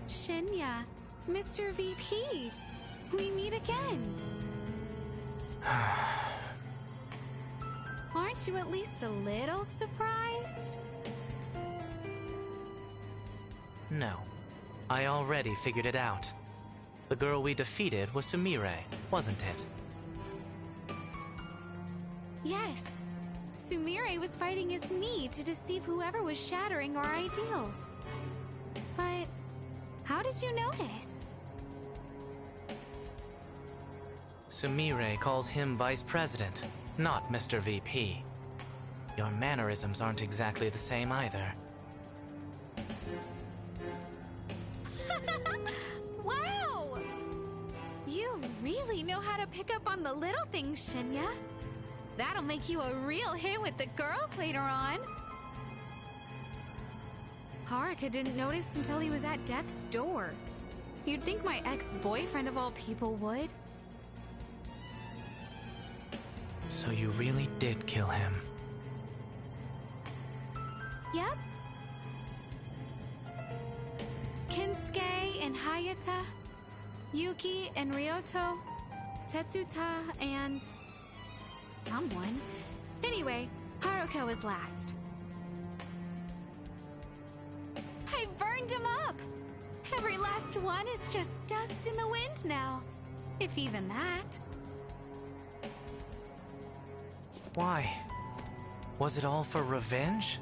Shinya, Mr. VP, we meet again. Aren't you at least a little surprised? No. I already figured it out. The girl we defeated was Sumire, wasn't it? Yes. Sumire was fighting as me to deceive whoever was shattering our ideals. But how did you notice? Sumire calls him Vice President, not Mr. VP. Your mannerisms aren't exactly the same either. Wow! You really know how to pick up on the little things, Shinya. That'll make you a real hit with the girls later on. Haruka didn't notice until he was at death's door. You'd think my ex-boyfriend of all people would. So you really did kill him? Yep. Kinsuke and Hayata, Yuki and Ryoto, Tetsuta and someone. Anyway, Haruka was last. I burned him up! Every last one is just dust in the wind now. If even that. Why? Was it all for revenge?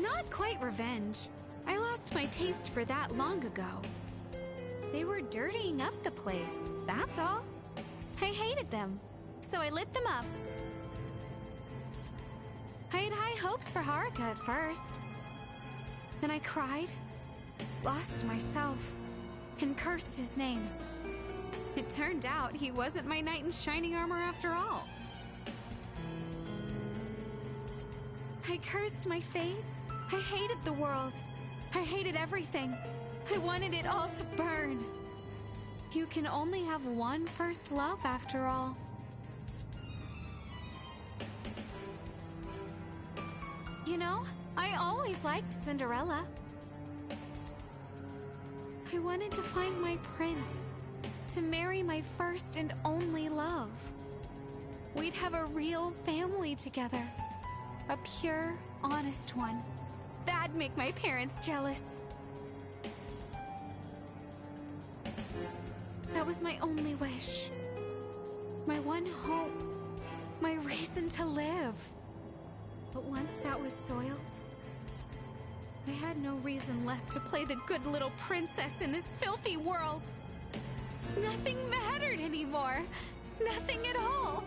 Not quite revenge. I lost my taste for that long ago. They were dirtying up the place, that's all. I hated them, so I lit them up. I had high hopes for Haruka at first. Then I cried, lost myself, and cursed his name. It turned out he wasn't my knight in shining armor after all. I cursed my fate. I hated the world. I hated everything. I wanted it all to burn. You can only have one first love after all. You know, I always liked Cinderella. I wanted to find my prince, to marry my first and only love. We'd have a real family together. A pure, honest one. That'd make my parents jealous. That was my only wish. My one hope. My reason to live. But once that was soiled, I had no reason left to play the good little princess in this filthy world. Nothing mattered anymore. Nothing at all.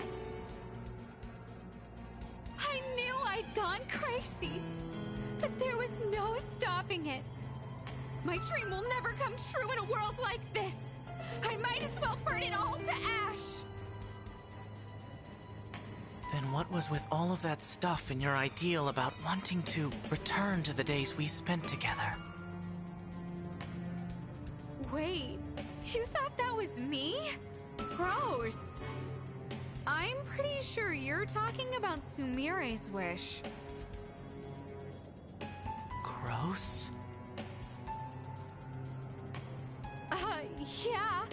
I knew I'd gone crazy, but there was no stopping it. My dream will never come true in a world like this. I might as well burn it all to ash. Then what was with all of that stuff in your ideal about wanting to return to the days we spent together? Wait, you thought that was me? Gross. I'm pretty sure you're talking about Sumire's wish. Gross? Yeah.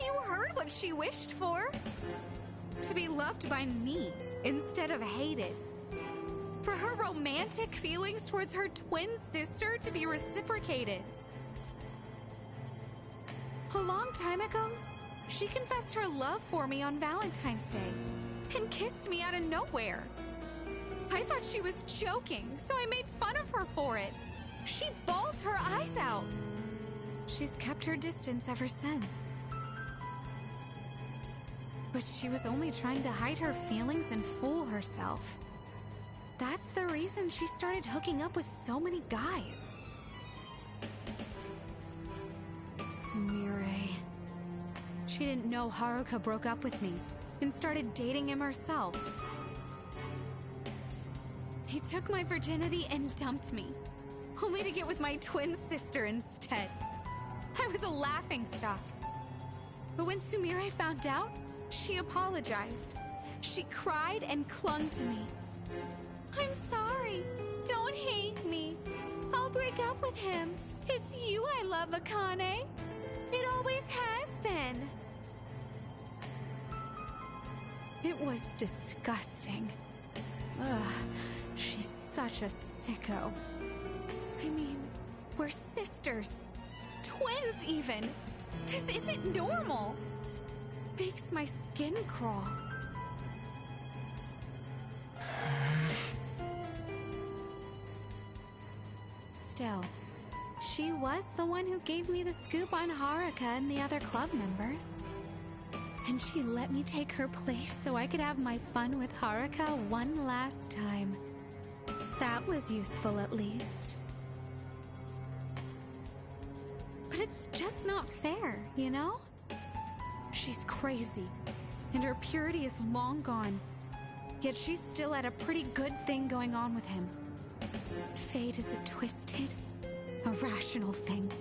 You heard what she wished for. To be loved by me instead of hated. For her romantic feelings towards her twin sister to be reciprocated. A long time ago, she confessed her love for me on Valentine's Day and kissed me out of nowhere. I thought she was joking, so I made fun of her for it. She bawled her eyes out. She's kept her distance ever since. But she was only trying to hide her feelings and fool herself. That's the reason she started hooking up with so many guys. Sumire. She didn't know Haruka broke up with me and started dating him herself. He took my virginity and dumped me, only to get with my twin sister instead. I was a laughingstock. But when Sumire found out, she apologized. She cried and clung to me. I'm sorry. Don't hate me. I'll break up with him. It's you I love, Akane. It always has been. It was disgusting. Ugh, she's such a sicko. I mean, we're sisters. Twins, even. This isn't normal. Makes my skin crawl. Still, she was the one who gave me the scoop on Haruka and the other club members. And she let me take her place so I could have my fun with Haruka one last time. That was useful, at least. But it's just not fair, you know? She's crazy, and her purity is long gone. Yet she's still had a pretty good thing going on with him. Fate is a twisted, irrational thing.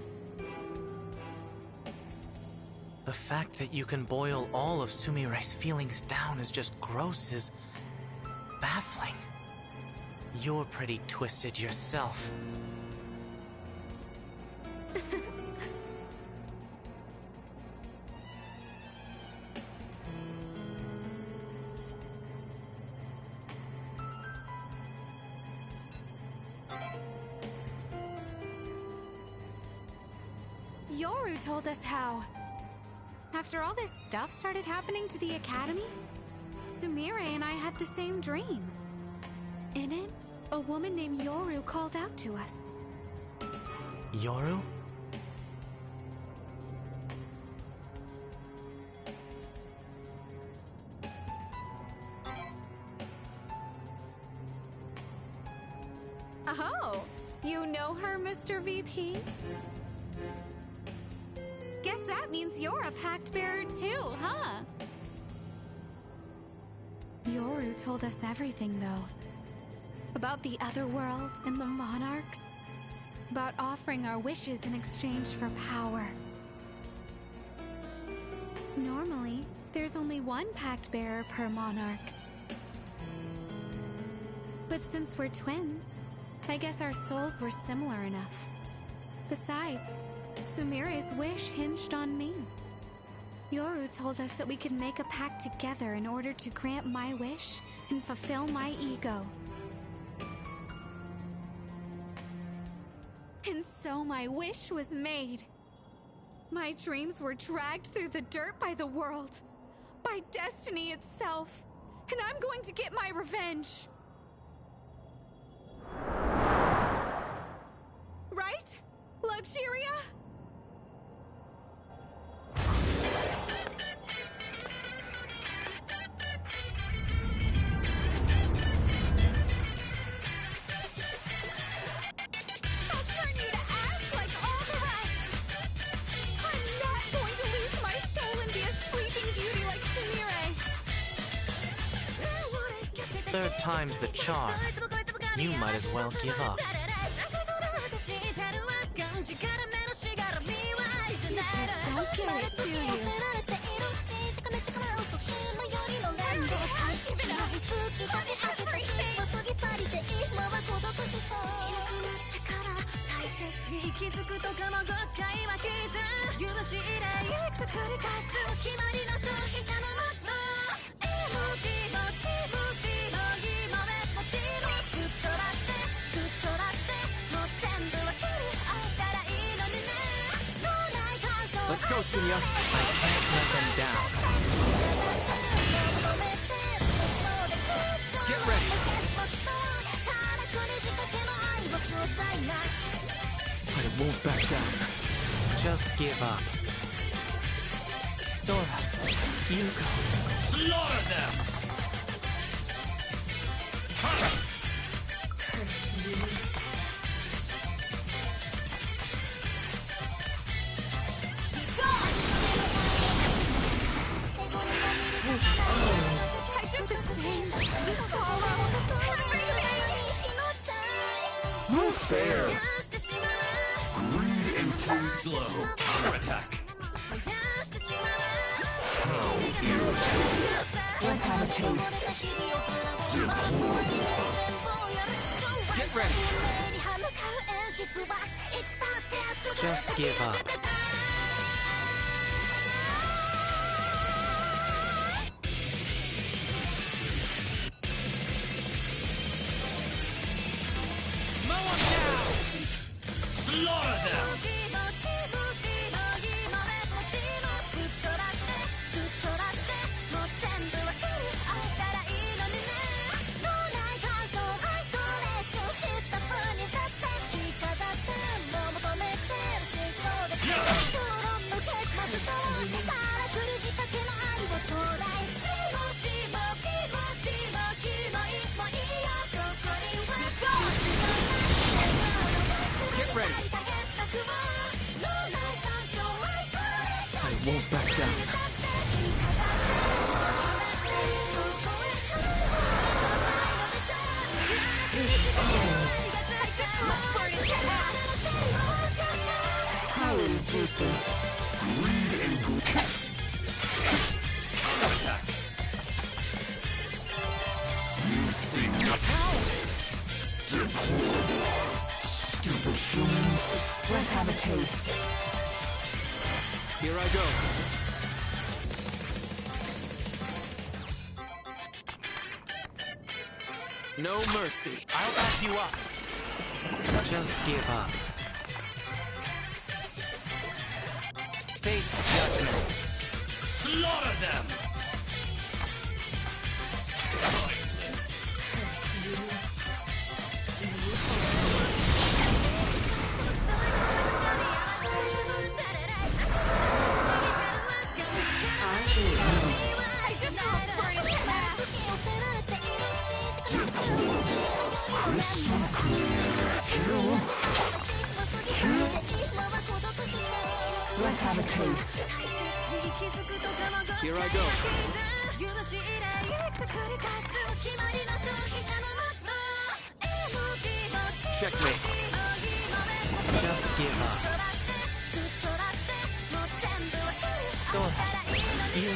The fact that you can boil all of Sumire's feelings down is just gross is baffling. You're pretty twisted yourself. Yoru told us how. After all this stuff started happening to the Academy, Sumire and I had the same dream. In it, a woman named Yoru called out to us. Yoru? Oh, you know her, Mr. VP? Guess that means you're a pact bearer too, huh? Yoru told us everything, though. About the other world and the monarchs. About offering our wishes in exchange for power. Normally, there's only one pact bearer per monarch. But since we're twins, I guess our souls were similar enough. Besides, Sumire's wish hinged on me. Yoru told us that we could make a pact together in order to grant my wish and fulfill my ego. And so my wish was made. My dreams were dragged through the dirt by the world, by destiny itself, and I'm going to get my revenge. Right, Luxuria? I'll turn you to ash like all the rest! Third time's the charm. You might as well give up. Don't get it, do you? Let's go, Shinya. I can't let them down. Get ready. I won't back down. Just give up. Sora, you go. Slaughter them! No fair. Greed and too slow. Counterattack. Let's have a taste. Get ready. Just give up. Slaughter them! Get ready. I won't back down. How indecent. Greed and counterattack. You think Stupid humans. Let's have a taste. Here I go. No mercy. I'll back you up. Just give up. Face judgment. slaughter them! Mindless. Crystal clear. Let's have a taste. Here I go. Checkmate. Just give up. Sora, you go.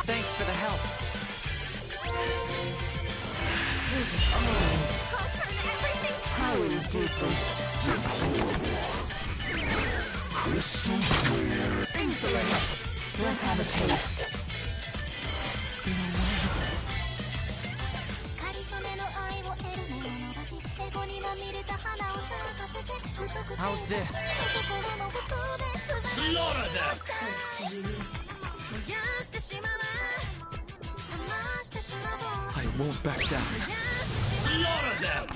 Thanks for the help. How indecent. Crystal clear. Insolent. Let's have a taste. How's this? Slaughter them! I won't back down. Slaughter them!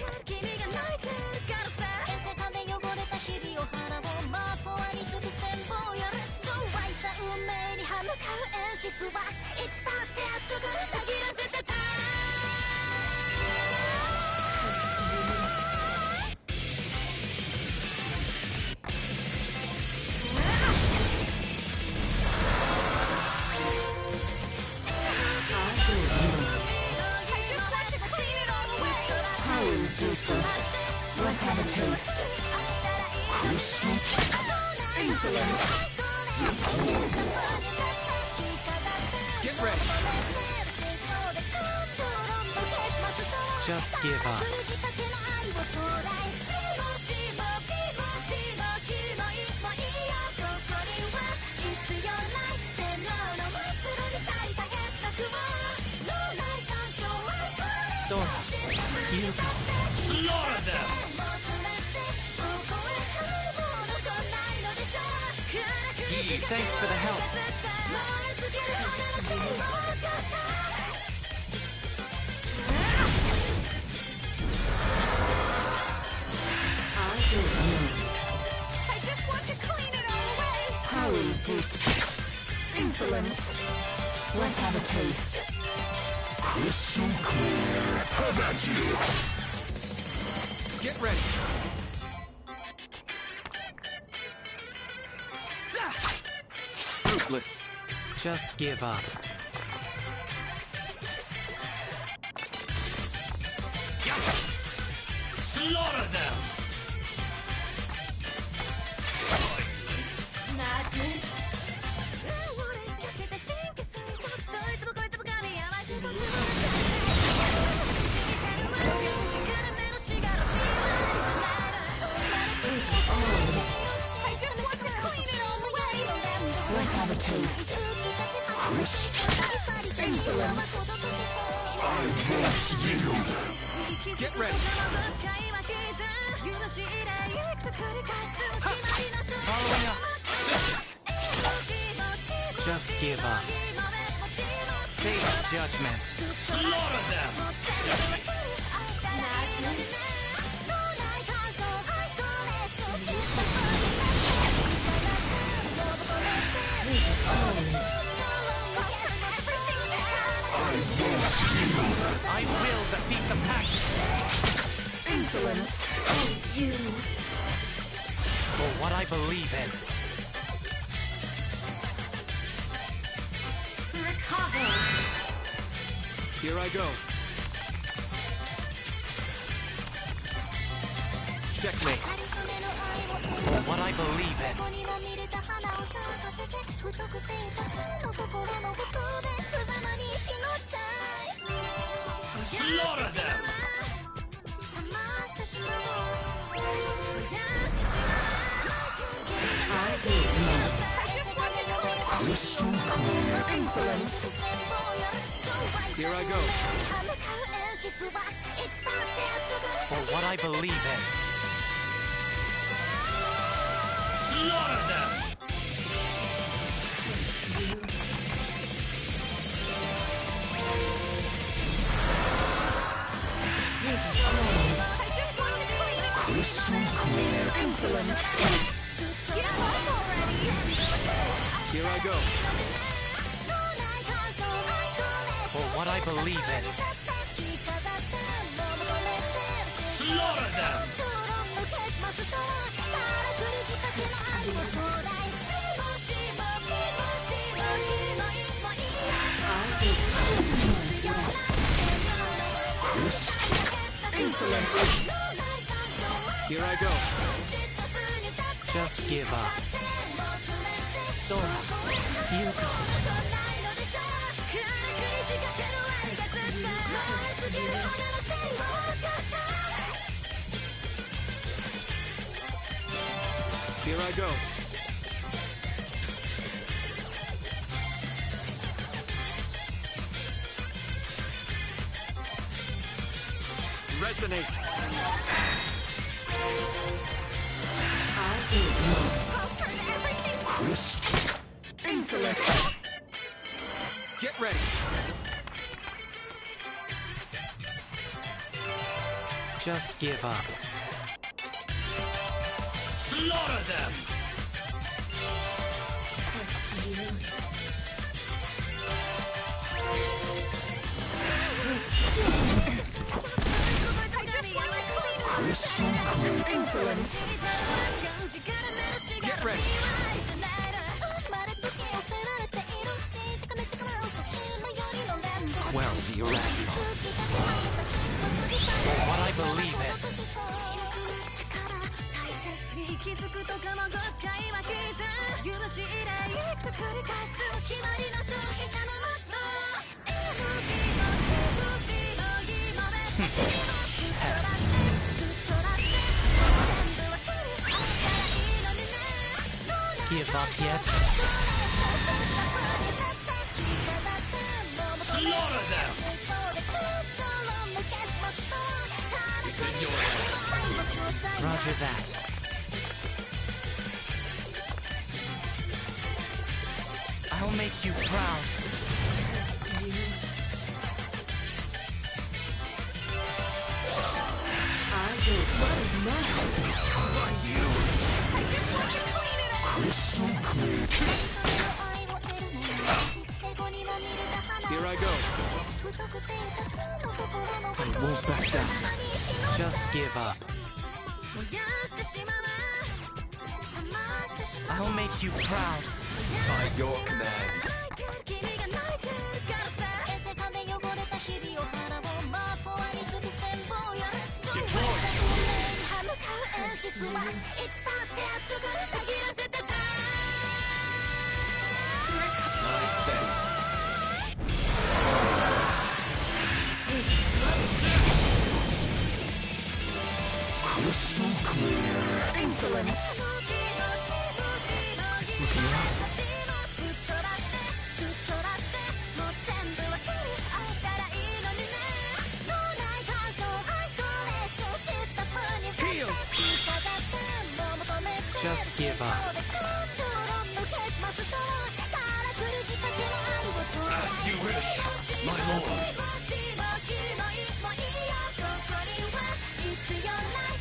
Highly decent. Let's have a taste. Crystal insolence. Get ready. Just give up. Sora, you go. Slaughter them! Thanks for the help. I just want to clean it all away. Highly decent. Insolence. Let's have a taste. Crystal clear. How about you? Get ready. Fruitless. Just give up. Slaughter them! Madness. I just want to clean it all away. Let's have a taste. Insolence. I won't yield. Get ready. Following up. Just give up. Face judgment. Slaughter them! Madness. I will defeat the pack. Insolence. You. For what I believe in. Recover. Here I go. Checkmate. For what I believe in. Slaughter them! I do not. I just want to clean it. Crystal clear. Insolence. Here I go. For what I believe in. Slaughter them! I just want to clean it. Crystal clear. Insolence. Get up already. Here I go. For what I believe in. Slaughter them! Insolence. Here I go. Just give up. Sora, you go. Here I go. Resonate. I'll turn everything. Crystal. Insolence. Get ready. Just give up. Slaughter them! I just want to clean it. Crystal clear. Insolence. Get ready. Quell the irrational. For what I believe 気づくとかも5回は聞いた許し入れいくと繰り返す決まりの消費者の待つの FB の CFB の今目ぶっ飛ばしてぶっ飛ばして全部は振り返ったらいいのにね Give up yet? Slaughter them! It's in your hands. Roger that. I'll make you proud. I will run now. I just want to clean it up. Crystal clear. Here I go. I won't back down. Just give up. I'll make you proud. By your command. My thanks. Crystal clear. Insolence. It's looking rough. Just give up. As you wish, my lord.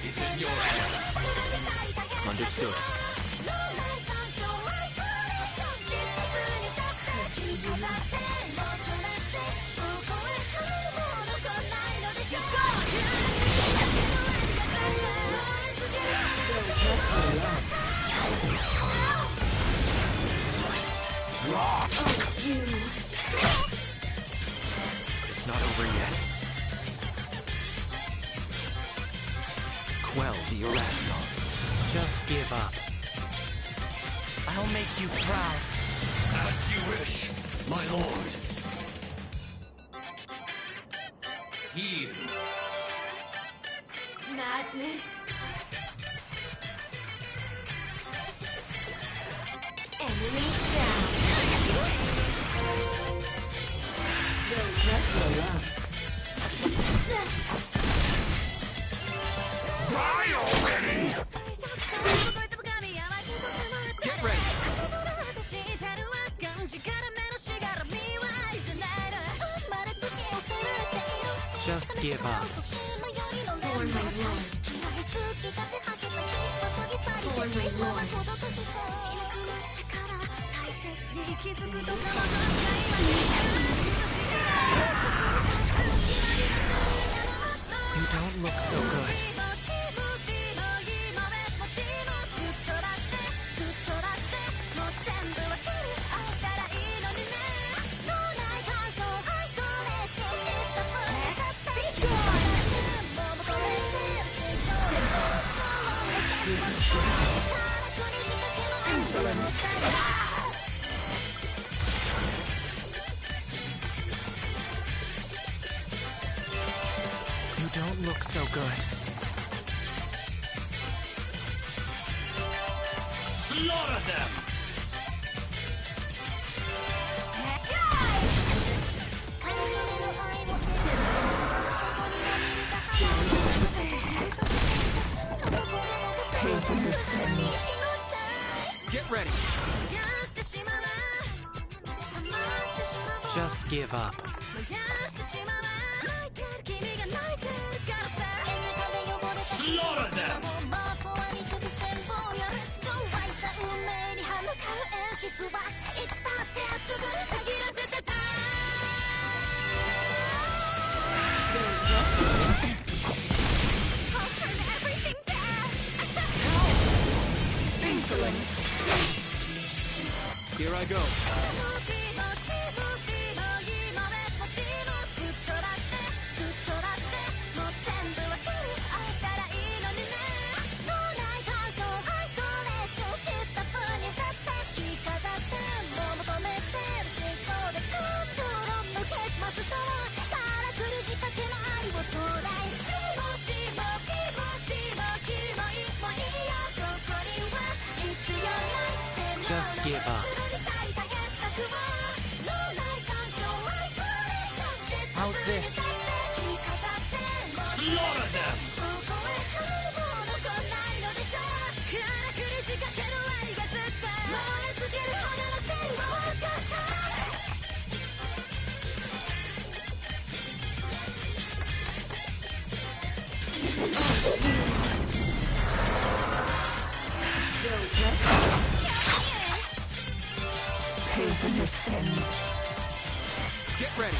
It's in your hands. Understood. It's not over yet. Quell the irrational. Just give up. I'll make you proud. As you wish, my lord. Heal. Madness. Enemy down. Don't mess with love. Die already! Get ready. Just give up. For my lord. For my lord. You don't look so good. You don't look so good. Slaughter them! Get ready. Just give up. Slaughter them! I'll turn everything to ash. Insolence. Here I go. give up. How's this? Slaughter them! Pay for your sins. Get ready.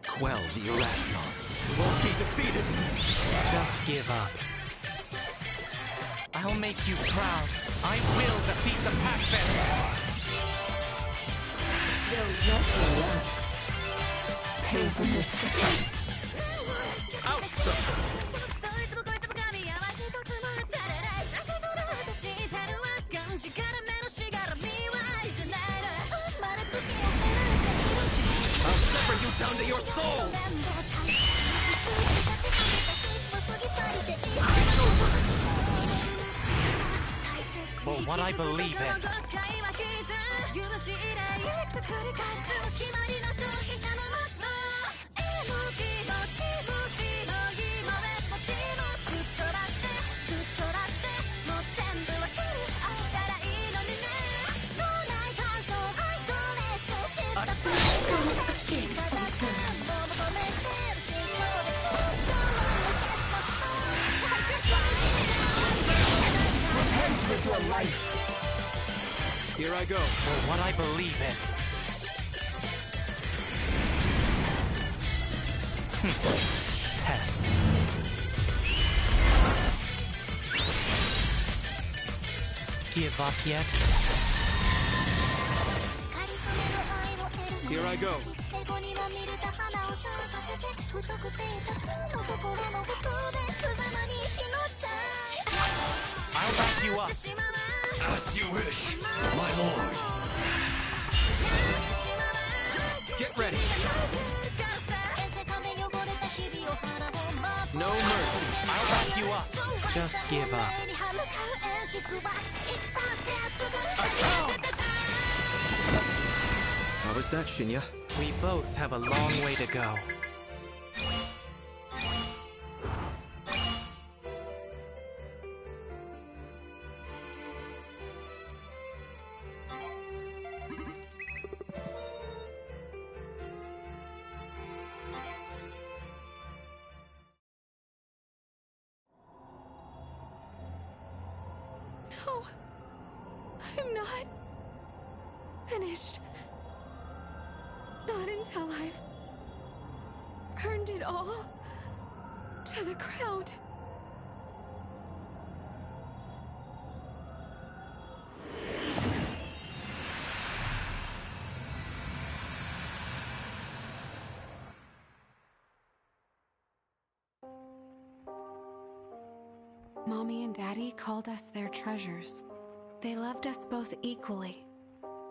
Quell the irrational. You won't be defeated. Just give up. I'll make you proud. I will defeat the Pac-Man. Don't just love. Pay for your sins. I'll sever you down to your soul. For what I believe in. With your life. Here I go. For what I believe in. Test. Give up yet? Here I go. I'll back you up. As you wish, my lord. Get ready. No mercy. I'll back you up. Just give up. How was that, Shinya? We both have a long way to go. No, I'm not finished. Not until I've burned it all to the ground. Mommy and Daddy called us their treasures. They loved us both equally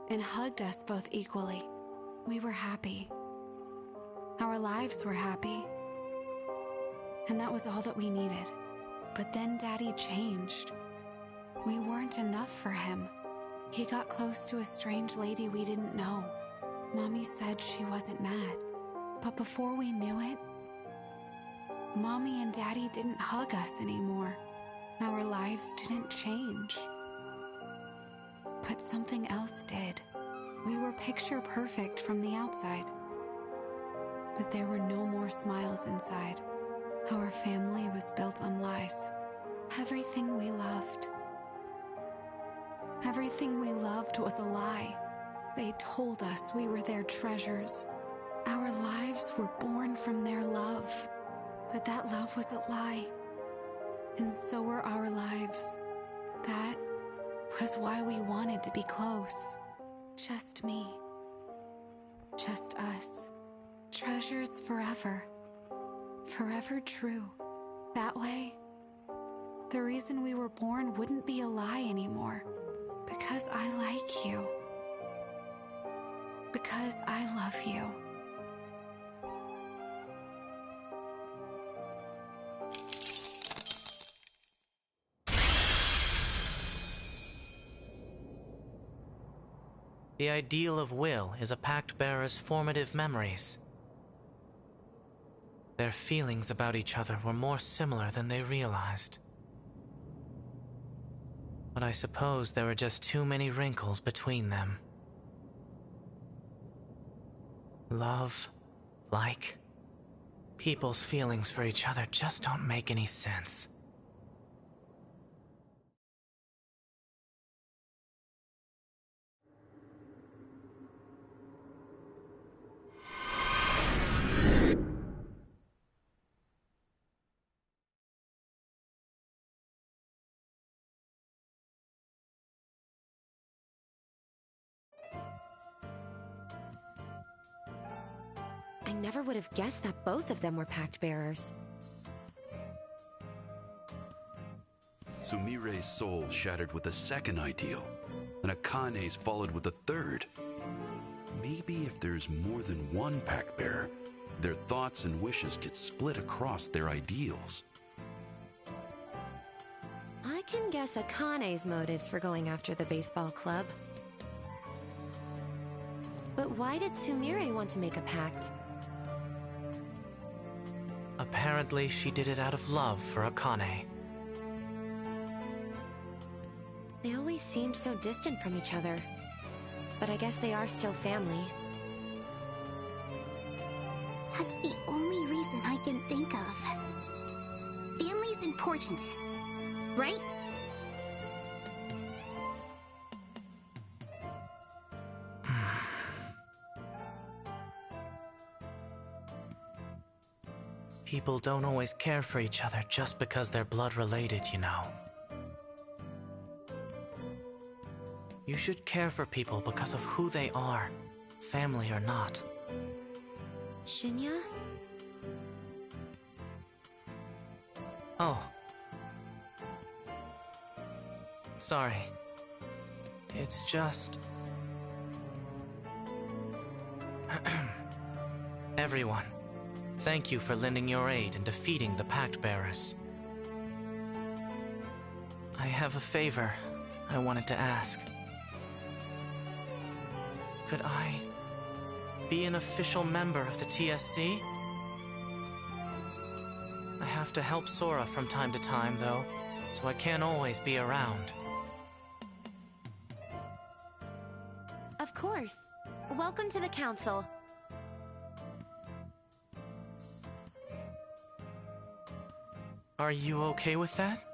and hugged us both equally. We were happy. Our lives were happy. And that was all that we needed. But then Daddy changed. We weren't enough for him. He got close to a strange lady we didn't know. Mommy said she wasn't mad. But before we knew it, Mommy and Daddy didn't hug us anymore. Our lives didn't change. But something else did. We were picture perfect from the outside. But there were no more smiles inside. Our family was built on lies. Everything we loved was a lie. They told us we were their treasures. Our lives were born from their love. But that love was a lie. And so were our lives. That was why we wanted to be close. Just me. Just us. Treasures forever. Forever true. That way, the reason we were born wouldn't be a lie anymore. Because I like you. Because I love you. The ideal of will is a pact bearer's formative memories. Their feelings about each other were more similar than they realized. But I suppose there were just too many wrinkles between them. Love, like, people's feelings for each other just don't make any sense. I never would have guessed that both of them were pact bearers. Sumire's soul shattered with a second ideal, and Akane's followed with a third. Maybe if there's more than one pact bearer, their thoughts and wishes get split across their ideals. I can guess Akane's motives for going after the baseball club. But why did Sumire want to make a pact? Apparently, she did it out of love for Akane. They always seemed so distant from each other. But I guess they are still family. That's the only reason I can think of. Family's important, right? People don't always care for each other just because they're blood related, you know. You should care for people because of who they are, family or not. Shinya? Oh. Sorry. It's just... Everyone, thank you for lending your aid in defeating the Pact Bearers. I have a favor I wanted to ask. Could I be an official member of the TSC? I have to help Sora from time to time, though, so I can't always be around. Of course. Welcome to the council. Are you okay with that?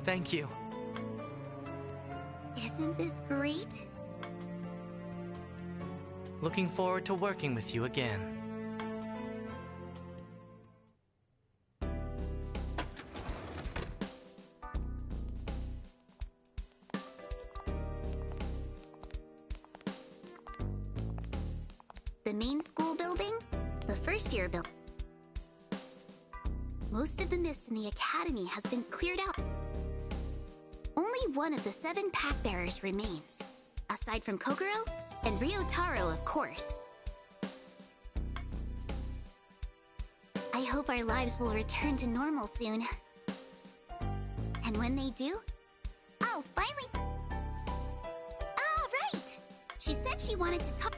Thank you. Isn't this great? Looking forward to working with you again. The main school building? The first year building. Most of the mist in the academy has been cleared out. Only one of the 7 pack bearers remains, aside from Kokoro and Ryotaro, of course. I hope our lives will return to normal soon. And when they do, I'll finally... Ah, right! She said she wanted to talk...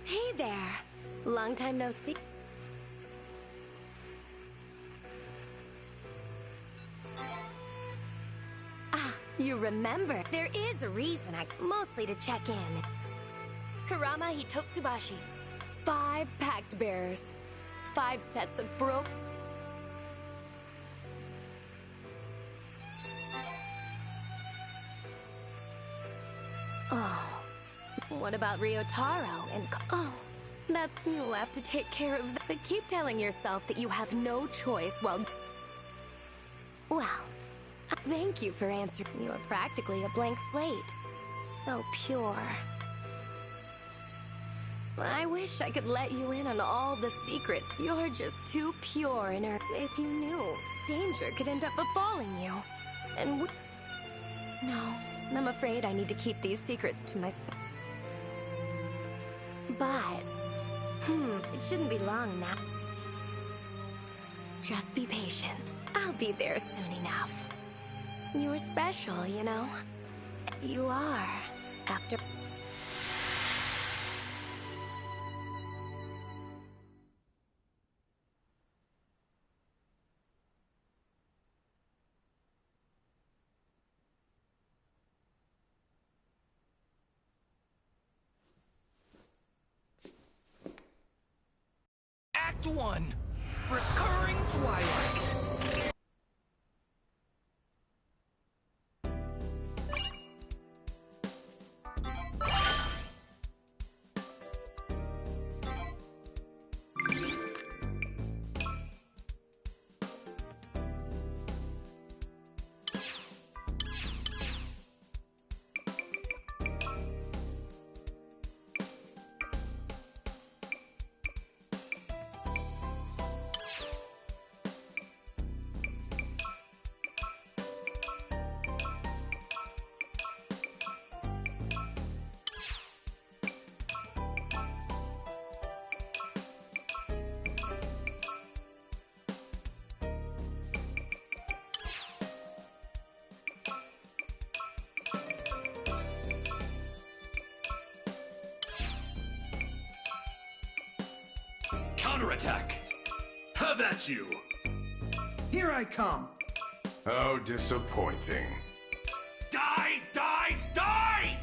Hey there. Long time no see. Ah, you remember. There is a reason mostly to check in. Kurama Hitotsubashi. 5 pact bearers. 5 sets of Oh. What about Ryotaro and... Oh, that's... You'll have to take care of that. But keep telling yourself that you have no choice while... Well, thank you for answering. You are practically a blank slate. So pure. I wish I could let you in on all the secrets. You're just too pure in her. If you knew, danger could end up befalling you. And no, I'm afraid I need to keep these secrets to myself. But, it shouldn't be long now. Just be patient. I'll be there soon enough. You're special, you know? You are, after... Act 1. Recurring Twilight. Counterattack! Have at you! Here I come! How disappointing. Die! Die! Die!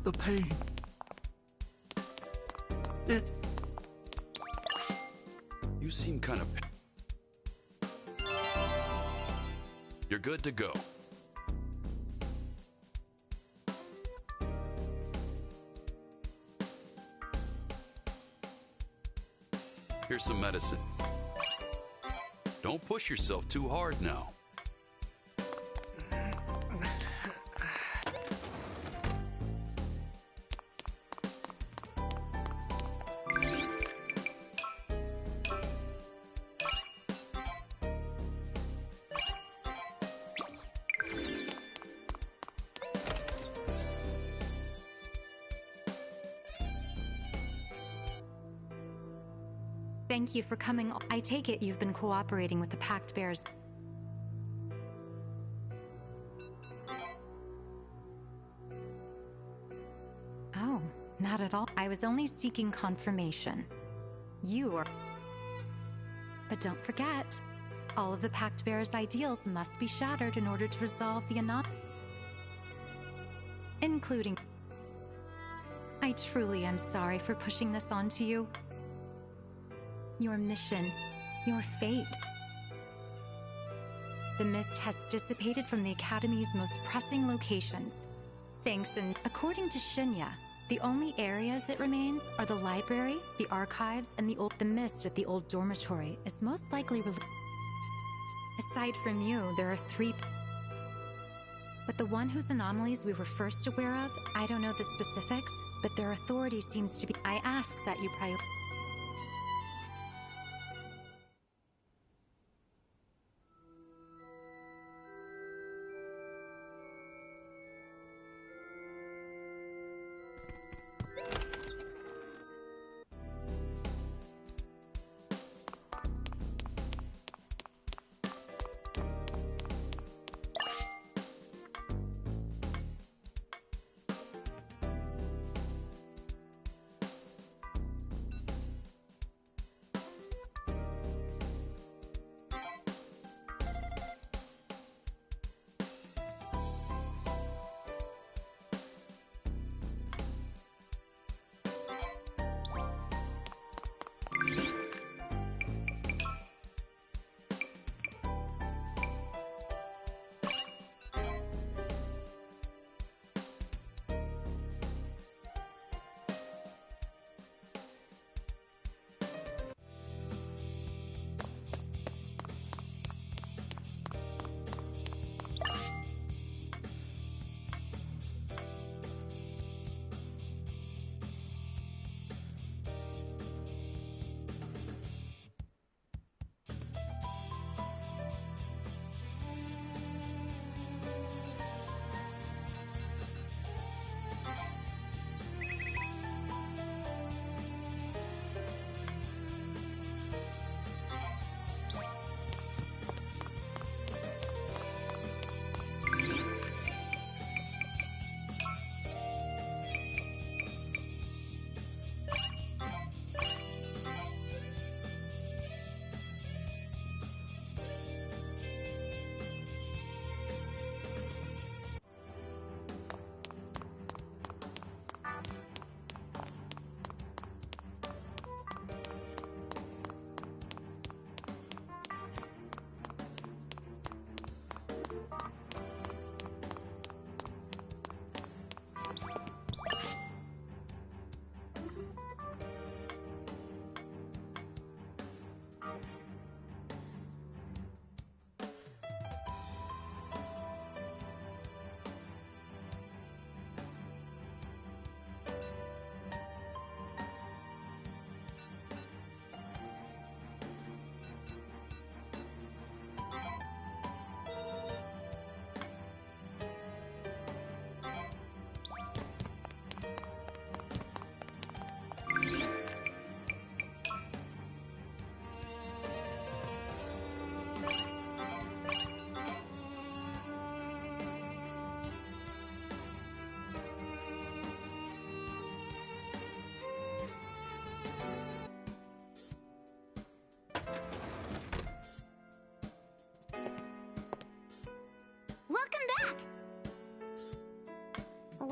the pain. It... You seem kind of... You're good to go. Here's some medicine. Don't push yourself too hard now. Thank you for coming. I take it you've been cooperating with the Pact Bears. Oh, not at all. I was only seeking confirmation. You are... But don't forget, all of the Pact Bears' ideals must be shattered in order to resolve the anomaly. Including... I truly am sorry for pushing this onto you. Your mission, your fate. The mist has dissipated from the Academy's most pressing locations. Thanks, and according to Shinya, the only areas it remains are the library, the archives, and the mist at the old dormitory is most likely Aside from you, there are 3. But the one whose anomalies we were first aware of, I don't know the specifics, but their authority seems to be... I ask that you prioritize...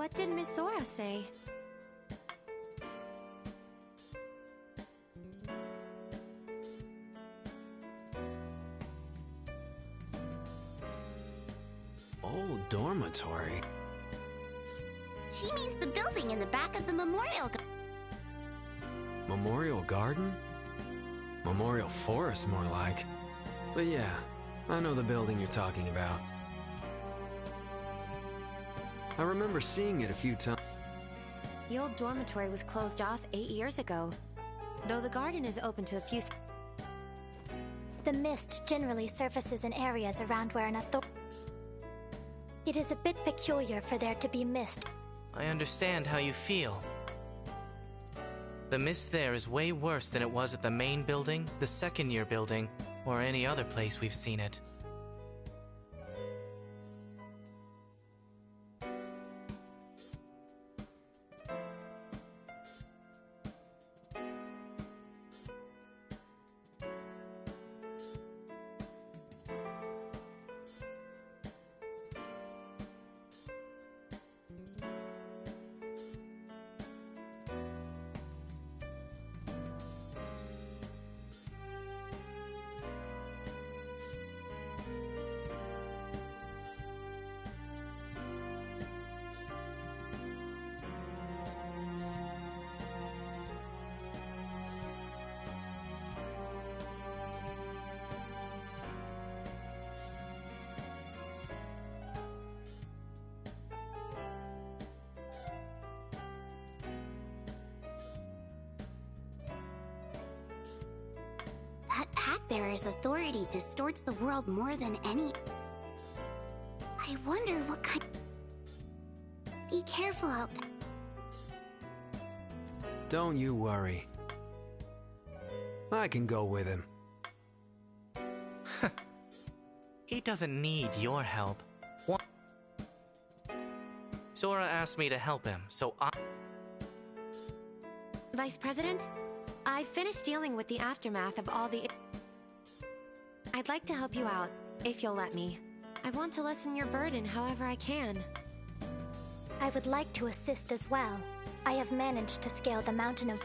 What did Miss Zora say? Old dormitory. She means the building in the back of the memorial. Memorial garden? Memorial forest, more like. But yeah, I know the building you're talking about. I remember seeing it a few times. The old dormitory was closed off 8 years ago, though the garden is open to a few. The mist generally surfaces in areas around where an authority. It is a bit peculiar for there to be mist. I understand how you feel. The mist there is way worse than it was at the main building, the second-year building, or any other place we've seen it. That Packbearer's authority distorts the world more than any. I wonder what kind. Be careful out there. Don't you worry. I can go with him. He doesn't need your help. What? Zora asked me to help him, so I... Vice President, I finished dealing with the aftermath of all the... I'd like to help you out, if you'll let me. I want to lessen your burden however I can. I would like to assist as well. I have managed to scale the mountain of...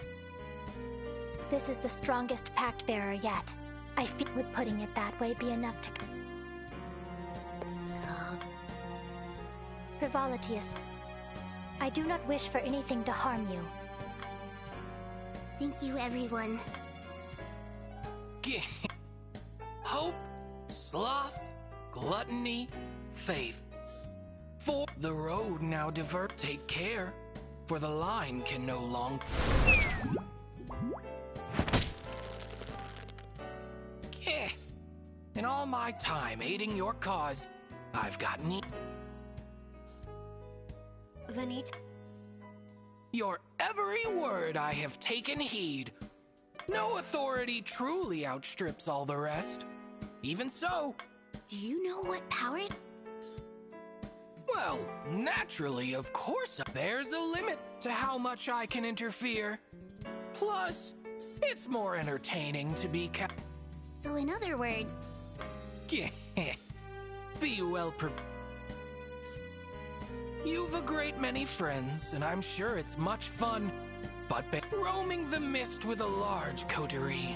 This is the strongest Pact Bearer yet. I feel would putting it that way be enough to... Frivolity is... I do not wish for anything to harm you. Thank you, everyone. Hope, sloth, gluttony, faith. For the road now divert. Take care, for the line can no longer. In all my time aiding your cause, I've gotten Vanita. Your every word I have taken heed. No authority truly outstrips all the rest. Even so... Do you know what powers... Well, naturally, of course, there's a limit to how much I can interfere. Plus, it's more entertaining to be So in other words... Be well prepared. You've a great many friends, and I'm sure it's much fun. But roaming the mist with a large coterie